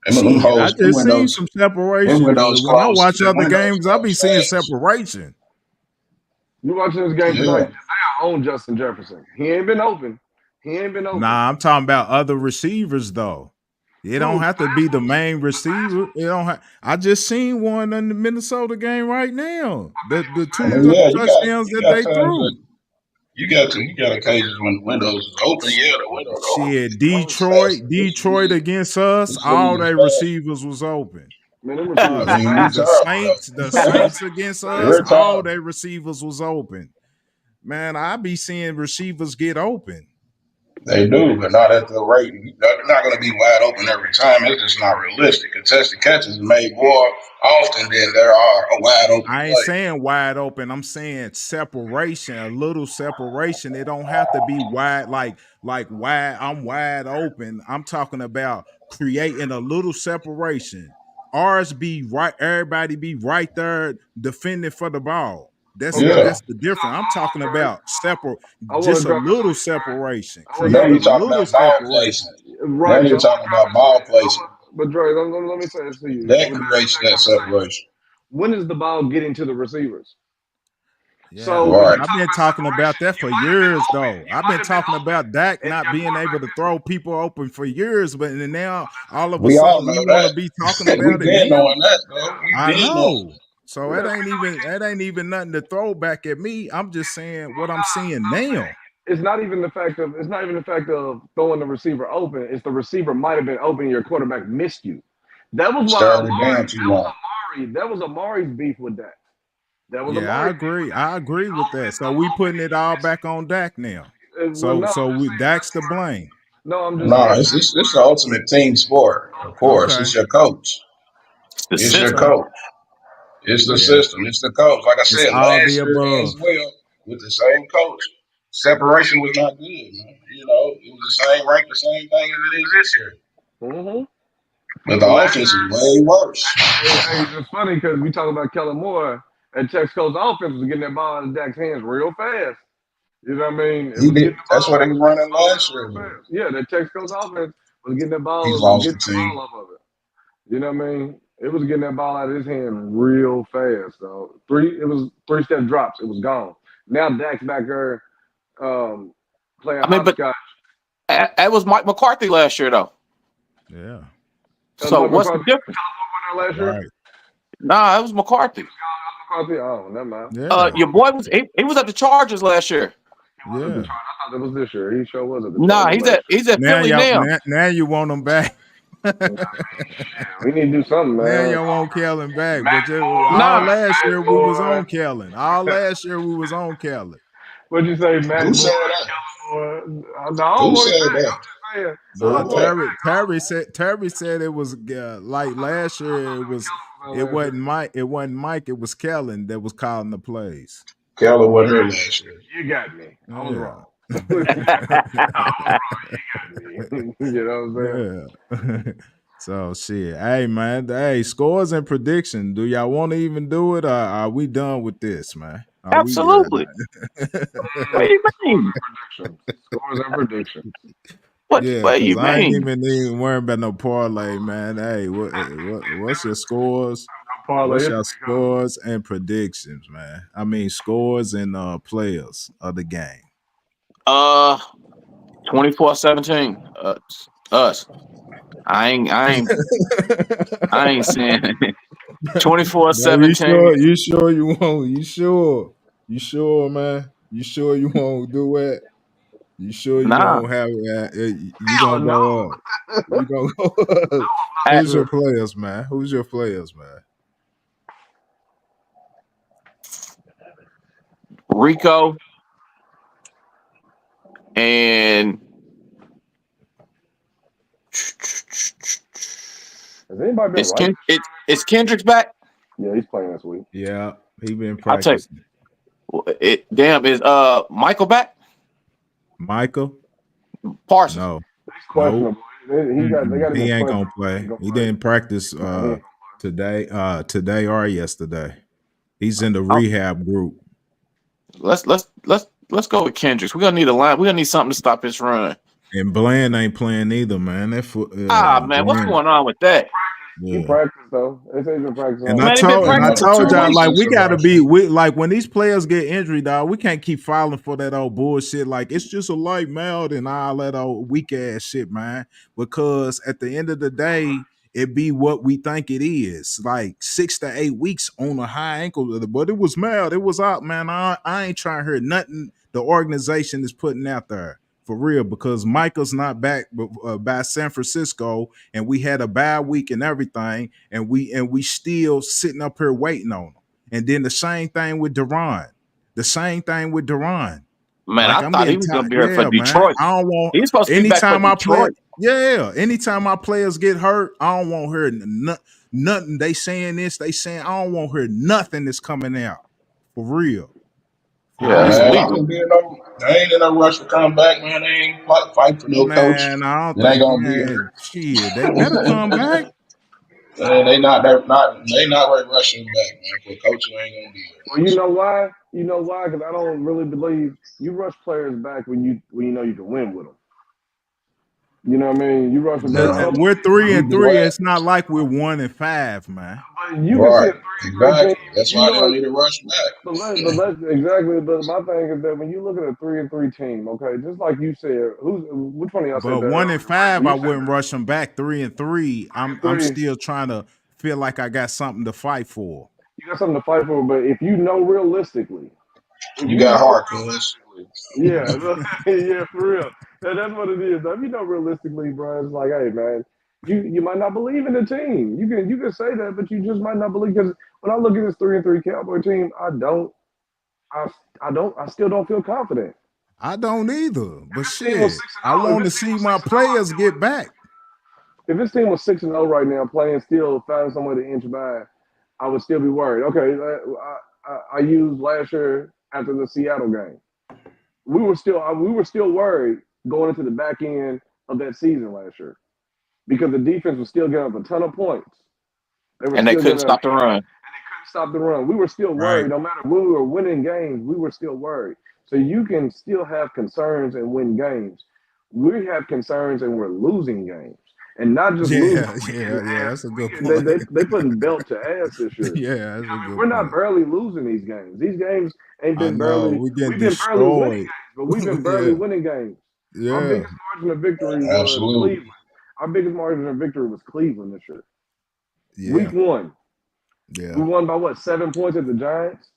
Them Shit, I hoes, just seen some them separation. windows When I close, watch other games, I be seeing fast. separation. You watching this game Yeah. tonight? They own Justin Jefferson. He ain't been open. Nah, I'm talking about other receivers though. It don't have to be the main receiver. It don't have. I just seen one in the Minnesota game right now. The I two mean, yeah, touchdowns you that got they times threw. that you got occasions when the windows is open. Yeah, the windows are open. Shit, It's fast. Detroit against us, This all league is their fast. receivers was open. Man, them receivers I mean, we The terrible Saints though. against us, We're all terrible. their receivers was open. Man, I be seeing receivers get open. They do, but not at the rate. They're not going to be wide open every time. It's just not realistic. Contested catches are made more often than there are a wide open I ain't play. saying wide open. I'm saying separation, a little separation. It don't have to be wide, like wide. I'm wide open. I'm talking about creating a little separation. Ours be right. Everybody be right there defending for the ball. That's okay. Yeah. that's the difference. I'm talking about separate, I want just to a drop this on little you, Dre. separation. I want to drop Now Create you're a this on talking little about ball separation. placement. you. Now Right, so you're I want talking to drop about this on ball you. placement. But Dre, let me say this to you. That With the creates exact that conversation. separation. When is the ball getting to the receivers? Yeah, So if but you Right. I've talk been about talking about separation, that you for might have been years, open. though. You I've might been have been talking open, about Dak and not your being able quarterback to missed throw people open for years, but now all of a We all sudden we know want to that. be talking We about it been now. knowing that, though. We I been knowing. know. So it. that ain't even nothing to throw back at me. I'm just saying what I'm seeing I'm saying now. it's not even the fact of throwing the receiver open. It's the receiver might have been open. Your quarterback missed you. That was why Staring it down too long. That was Amari's beef with that. That was Yeah, Amari's I beef with agree. that. I agree His with that. offense So was we open putting and it he all missed back on Dak now. it. Well, no, I'm just saying Dak's that's to where. blame. No, I'm just No, saying it's the ultimate team sport. Of course, Okay. it's your coach. It's the It's your Okay. system. coach. It's the Yeah. system. It's the coach. Like I It's said all the last year above. as well with the same coach. Separation was not good, man. You know, it was the same rank, the same thing as it is this year. Mm-hmm. But the But last offense is way worse. hey, it's funny because we talk about Kellen Moore and Texco's offense was getting that ball out of Dak's hands real fast. You know what I mean? It He was did. getting the That's ball, what they was running ball last out year. real fast. Yeah, that Texco's offense was getting He lost the the ball team. off of it. You know what I mean? It was getting that ball out of his hand real fast. So it was 3-step drops. It was gone. Now Dak's back there playing I mean, but hopscotch. that was Mike McCarthy last year, though. Yeah. That was So Mike what's the McCarthy. difference? Kellen Moore went there last year. Right. Nah, it was McCarthy. McCarthy. Oh, never mind. Yeah. Your boy he was at the Chargers last year. He was at the Yeah. Chargers. I thought it was this year. He sure was at the Nah, Chargers last he's at Now Philly y'all now. now you want them back. year. We need to do something, Now man. y'all want Kellen back. Matt But all Nah, last year we was Moore. on Kellen. All last year we was on Kellen. What'd you say, Matt Who Moore, said that? Kellen Moore? No, I don't Who want to say said it. that? I'm just saying. I For No, don't want to what? say it. Terry said it was like last year it Last year. wasn't Mike, it was Kellen that was calling the plays. Keller wasn't here last year. You got me. I was Yeah. wrong. I was wrong. You got me. You know what I'm saying? Yeah. So shit. Hey man, hey, scores and prediction. Do y'all want to even do it or are we done with this, man? Are we absolutely. What do you mean? Scores and predictions. Yeah, What do because you I ain't mean? even worrying about no parlay, man. Hey, what's your scores? Parlay What's is your because scores and predictions, man? I mean scores and players of the game. 24-17. Us. I ain't saying No, you 24-17. sure? You sure you won't? You sure? You sure, man? You sure you won't do it? You sure you Nah. won't have you hell gonna no. go up? You gonna go up? At Who's your players, man? Who's your players, man? Rico and Has anybody been right? It's Kendrick's back. Yeah, he's playing this week. Yeah, he been I'll take practicing. it. Damn, is Michael back? Michael? Parsons. No, He's nope. questionable. They got him He in ain't questionable. gonna play. He didn't practice today or yesterday. He's in the Oh, rehab group. Let's go with Kendricks. We're gonna need a line. We're gonna need something to stop this run. And Bland ain't playing either, man. Man, what's Bland, going on with that? He yeah. practiced though. They say he's been practicing And all I Man, week. he been told and I practicing for told 2 y'all weeks. like we Consistent gotta rusher. be like when these players get injured, dog, we can't keep filing for that old bullshit. Like it's just a light mild and all that old weak ass shit, man. Because at the end of the day, it be what we think it is. Like 6 to 8 weeks on a high ankle, but it was mild. It was out, man. I ain't trying to hear nothing the organization is putting out there for real because Michael's not back by San Francisco, and we had a bad week and everything, and we still sitting up here waiting on him. And then the same thing with Deron. The same thing with Deron. Man, Like I I'm thought he getting was gonna tired. be here for Yeah, man. Detroit. I don't want He's supposed to be back for anytime I play. Detroit. Yeah, anytime my players get hurt, I don't want to hear nothing. They saying this, they saying I don't want to hear nothing that's coming out. For real. For Yeah, real. Man, I we don't be in no. They ain't in no rush to come back, man. They ain't fight for no coach. Man, I don't It ain't think, gonna be. man, shit, they better come back. Man, they not rushing back, man. For a coach who ain't gonna be here Well, you next know why? You know why? Because I don't really believe you rush players back when you know you can win with them. You know what I mean? You rush them back. year. We're Yeah, you do 3-3. that. It's not like we're 1-5, man. But you can see a Right. 3-3 team. Exactly. That's You why they know don't it. need to rush back. Let's exactly. But my thing is that when you look at a 3-3 team, okay, just like you said, which one of y'all said But that one earlier? and five, Rick, I you said wouldn't rush them back. 3-3, I'm 3-3. still trying to feel like I got something to fight for. You got something to fight for. But if you know realistically, if You you got know heart, cuz. yeah, yeah, for real. That's what it is. If you know realistically, bro, it's like, hey, man, you might not believe in the team. You can say that, but you just might not believe because when I look at this 3-3 Cowboy team, I still don't feel confident. I don't either. But This team was shit, six and I zero. If want to this team see was my six and zero, I players feel get back. if this team was 6-0 right now, playing still finding some way to inch by, I would still be worried. Okay, I used last year after the Seattle game. We were still worried going into the back end of that season last year because the defense was still getting up a ton of points. They were and they still couldn't getting up stop the run. couldn't stop the run. We were still Right. worried. No matter when we were winning games, we were still worried. So you can still have concerns and win games. We have concerns and we're losing games, and not just losing. Yeah, yeah. That's a good They point. they putting belt to ass this year. Yeah, You that's know a what I mean? good We're not point. barely losing these games. These games ain't I been know. barely. We're getting We've been barely winning destroyed. games, but we've been barely Yeah, winning games. Our yeah, biggest margin of victory was Absolutely. Cleveland. Our biggest margin of victory was Cleveland this year. Week yeah, one, we yeah, won by what 7 points at the Giants,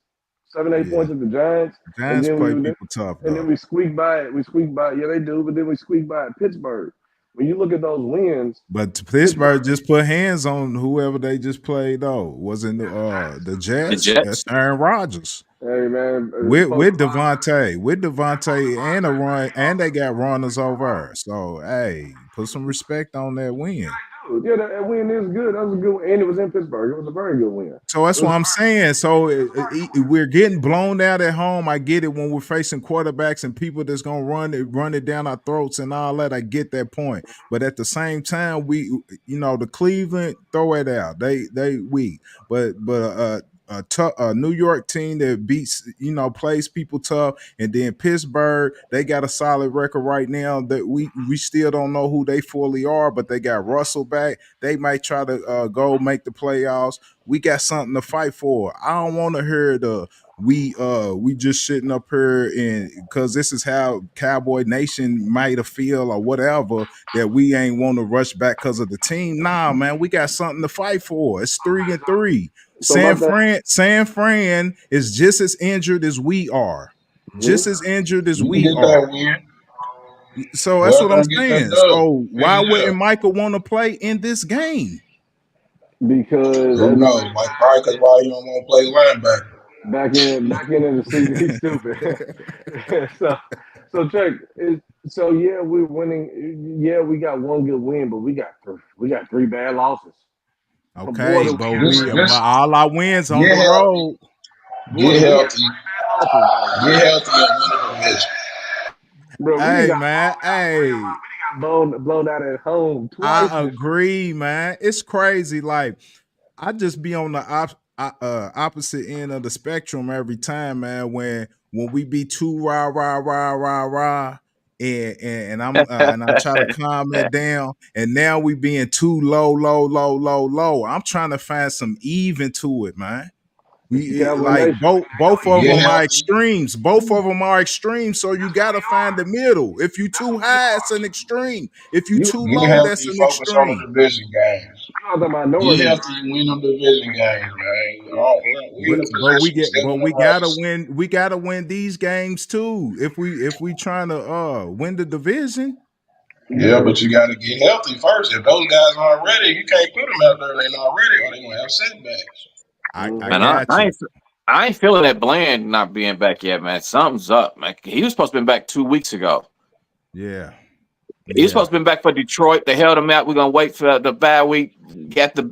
7 8 points yeah. at the Giants, and Giants then play we people tough and then though. we squeaked by it. We squeaked by it. Yeah, they do, but then we squeaked by at Pittsburgh. When you look at those wins, But Pittsburgh. Pittsburgh just put hands on whoever they just played though. Wasn't Yeah, the Giants. the The Jets? That's Jets. Aaron Rodgers. Hey man, With post Devontae and a run, and they got runners over. Devontae. So hey, put some respect on that win. Dude, yeah, that win is good. That was a good win. And it was in Pittsburgh. It was a very good win. So It that's was what a I'm saying. So very we're getting blown out at home. I get it when we're facing quarterbacks and people that's gonna run it down our throats and all that. I get that point. But at the same time, the Cleveland throw it out. They weak. But a New York team that beats plays people tough, and then Pittsburgh they got a solid record right now that we still don't know who they fully are, but they got Russell back. They might try to go make the playoffs. We got something to fight for. I don't want to hear we just sitting up here and because this is how Cowboy Nation might have feel or whatever that we ain't want to rush back because of the team. Nah, man, we got something to fight for. It's 3-3. so my thing. San Fran is just as injured as we are. Mhm. Just as injured as You can we get are. that win. So that's Well, what I'm gonna get that saying. dub. So why Finish it wouldn't up. Michael want to play in this game? Because Who at the knows? Like probably because why you don't want to play linebacker. back end of the season, he's stupid. so so check. So yeah, we're winning. Yeah, we got one good win, but we got three bad losses. But boy, Okay, do we but have Just, but just all our wins on get the healthy. road. boy, Get do we have healthy. three bad losses though. Get healthy and win the division. Bro, we done Hey got man, hey, blown out at home twice I this year. agree, man. It's crazy. Like I just be on the opposite end of the spectrum every time, man. When we be too rah rah rah rah rah, and I try to calm that down, and now we being too low low low low low. I'm trying to find some even to it, man. It's the We Cowboy like Nation. both You of get them are healthy. extremes. Both of them are extremes. So you got to find the middle. If you too high, it's an extreme. If you You too Get low, that's healthy. an Focus on extreme. the division games. are the Get minority. healthy and win them division games, man. We in a position. We still in the race. We gotta win these games too. If we trying to win the division, Yeah, Yeah. but you got to get healthy first. If those guys aren't ready, you can't put them out there. They're not ready, or they're gonna have setbacks. I Man, got you. I ain't feeling that Bland not being back yet, man. Something's up, man. He was supposed to be back 2 weeks ago. Yeah. He was Yeah. supposed to be back for Detroit. They held him out. We're gonna wait for the bye week, get the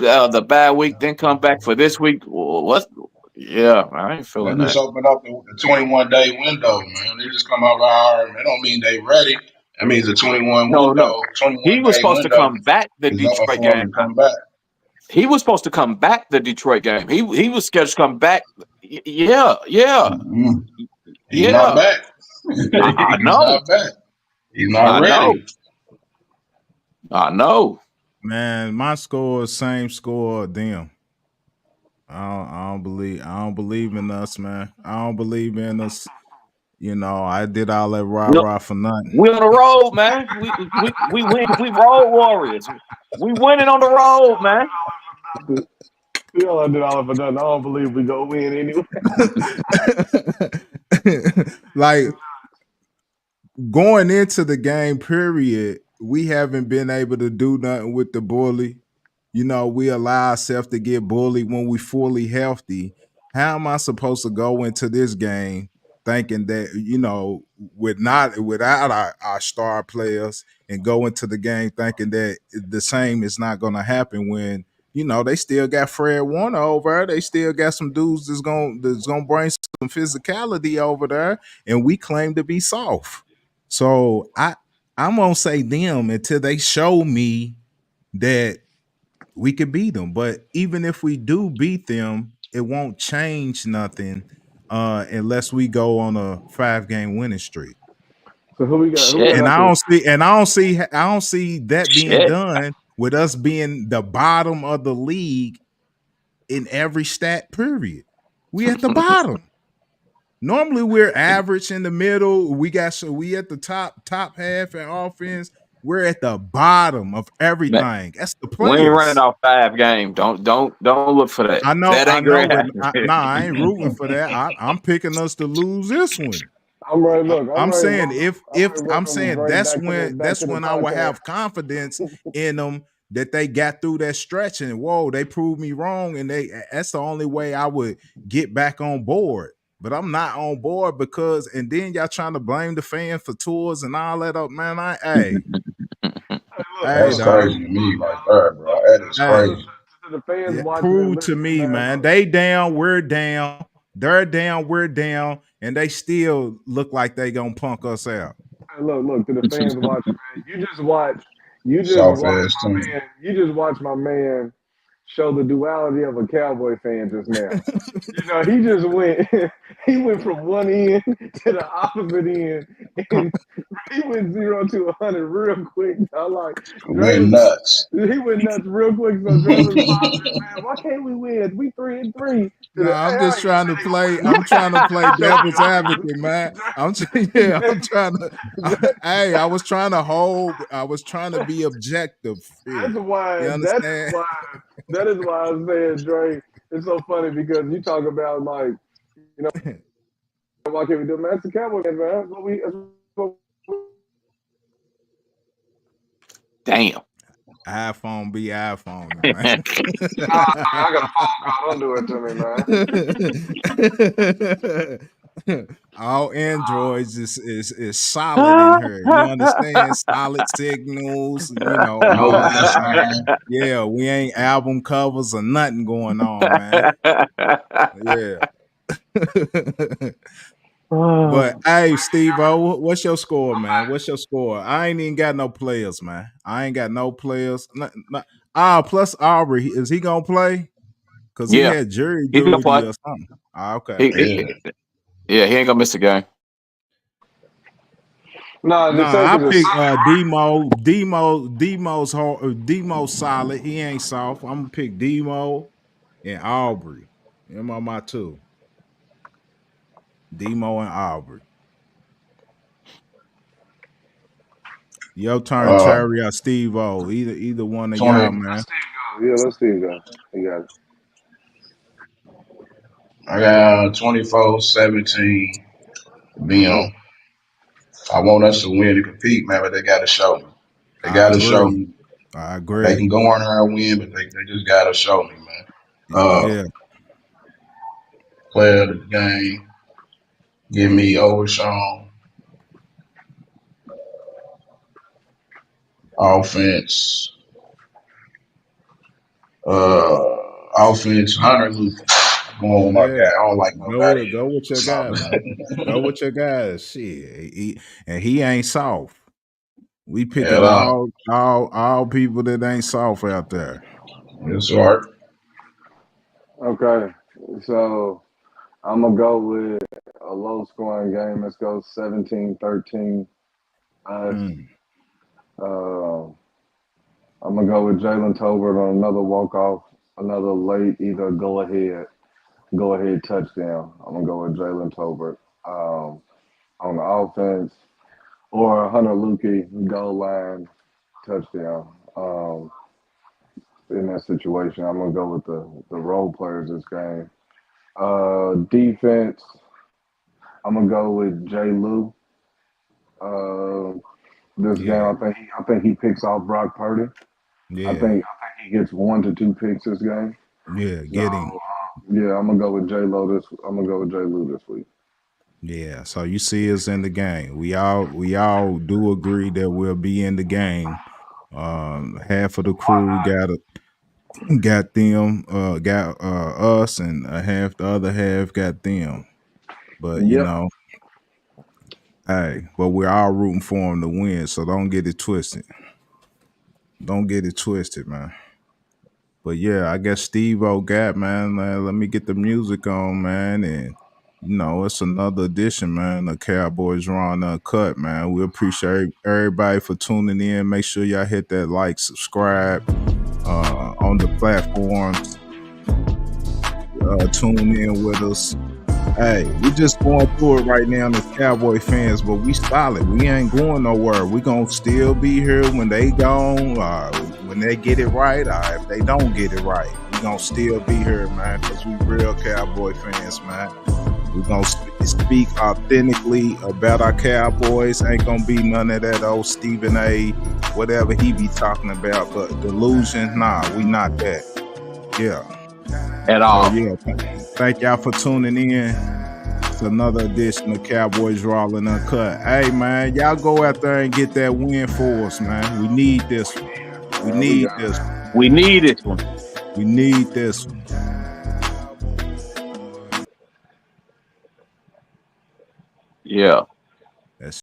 bye week, then come back for this week. What's Yeah, I ain't They feeling just that. open up the 21-day window, man. They just come out with That don't mean they ready. That means the 21 No, no. window, He was 21-day supposed to window come back the is up Detroit for him game. to come back. He was supposed to come back the Detroit game. He was scheduled to come back. Yeah, yeah, Mm-mm. He's not yeah. back. I He's know. not back. He's not I know. ready. I know. Man, my score is same score of them. I don't believe in us, man. I don't believe in us. I did all that rah No, rah for nothing. we on the road, man. We win. We road warriors. We winning on the road, man. We all did all of it done. I don't believe we go win anyway. Like going into the game period, we haven't been able to do nothing with the bully. We allow ourselves to get bullied when we fully healthy. How am I supposed to go into this game thinking that, without our star players and go into the game thinking that the same is not gonna happen when, they still got Fred Warner over there. They still got some dudes that's gonna bring some physicality over there, and we claim to be soft. So I'm gonna say them until they show me that we could beat them. But even if we do beat them, it won't change nothing unless we go on a 5-game winning streak. So who we got? Who we got Shit, And out I there? don't see that being shit. done with us being the bottom of the league in every stat period. We at the bottom. Normally we're average in the middle. We at the top half in offense. We're at the bottom of Man, everything. That's the we ain't running players. off 5 games. Don't look for that. I That ain't know, gonna but happen. I ain't rooting for that. I'm picking us to lose this one. I'm ready. Look, I'm I'm ready. saying I'm if ready to I'm welcome saying Dre back that's to the when I will podcast. have confidence in them that they got through that stretch and whoa, they proved me wrong, and that's the only way I would get back on board. But I'm not on board because, and then y'all trying to blame the fans for tours and all that up, man. Hey, Hey, That's look, dog. crazy to me right there, bro. That is Hey, look, crazy. to the fans yeah, watching and prove to listening, me, man. man. Look, They down, we're down. They're down, we're down, and they still look like they gonna punk us out. hey, look. To the fans watching, man. You just Soft watch ass team. my man. You just watch my man show the duality of a Cowboy fan just now. He just went. He went from one end to the opposite end, and he went 0 to 100 real quick. I like Dre Went was. nuts. He went nuts real quick. So Dre was positive, man. Why can't we win? We 3-3. To No, the I'm I just ain't gonna trying say to they gonna play. win. I'm trying to play I'm joking. devil's advocate, man. Yeah, I'm trying to. Dre, Hey, I was trying to hold. I was trying to be objective That's here. why. You That is understand? why. That is why I was saying, Dre. It's so funny because you talk about like, you know, why can't we do it? Man, that's the Cowboy fans, man. That's what Damn. iPhone be iPhone, man. I got a phone call. Don't do it to All Androids is solid in her. You understand? Solid signals, No all that, man. Wi-Fi. Yeah, we ain't album covers or nothing going on, man. Yeah. But hey, Steve O, what's your score, man? What's your score? I ain't even got no players, man. I ain't got no players. Plus Aubrey, is he gonna play? Because he Yeah, had jury he's gonna duty play. or something. Okay. He, Yeah. yeah, he ain't gonna miss a game. No, No, the I safety is pick Demo's hard. Demo's solid. He ain't soft. I'm gonna pick Demo and Aubrey. Them are my two. Demo and Aubrey. Your turn, Uh, Terry or Steve O. Either one of y'all, 20. man. Yeah, let's see, go. You got it. I got 24-17. Be I want us to win and compete, man, but they got to show me. They I got to show agree. me. I They can agree. go on there and win, but they just got to show me, man. Yeah. Player of the game. Give me Overshawn. Offense. Offense, Hunter Lucas. Going with my Yeah. guy. I don't like nobody Go with your else. guy, man. Go with your guy. Shit. And he ain't soft. We Hell, picking all people that ain't soft out there. it's hard. Okay, so I'm gonna go with a low scoring game. Let's go 17-13 us. Mm, Uh, I'm gonna go with Jalen Tolbert on another walk off, another late either go ahead touchdown. I'm gonna go with Jalen Tolbert on the offense or Hunter Lukey goal line touchdown. In that situation, I'm gonna go with the role players this game. Defense, I'm gonna go with Jay Lou. This game, yeah. I think he picks off Brock Purdy. Yeah. I think he gets 1 to 2 picks this game. Yeah. So Get him. yeah, I'm gonna go with J Lo this. I'm gonna go with J Lou this week. Yeah. So you see us in the game. We all do agree that we'll be in the game. Half of the crew got them, got us, and half the other half got them. But Yep. hey, but we're all rooting for them to win. So don't get it twisted. Don't get it twisted, man. But yeah, I guess Steve O got, man. Let me get the music on, man. And it's another edition, man. The Cowboys Raw and Uncut, man. We appreciate everybody for tuning in. Make sure y'all hit that like, subscribe on the platforms. Tune in with us. Hey, we just going through it right now as Cowboy fans, but we solid. We ain't going nowhere. We gonna still be here when they gone, when they get it right, or if they don't get it right. We gonna still be here, man, because we real Cowboy fans, man. We gonna speak authentically about our Cowboys. Ain't gonna be none of that old Stephen A. whatever he be talking about, but delusion, nah, we not that. Yeah. At all. So yeah, thank y'all for tuning in to another edition of Cowboys Raw and Uncut. Hey man, y'all go out there and get that win for us, man. We need this one. We need this one. We need this one. We need this one. Yeah.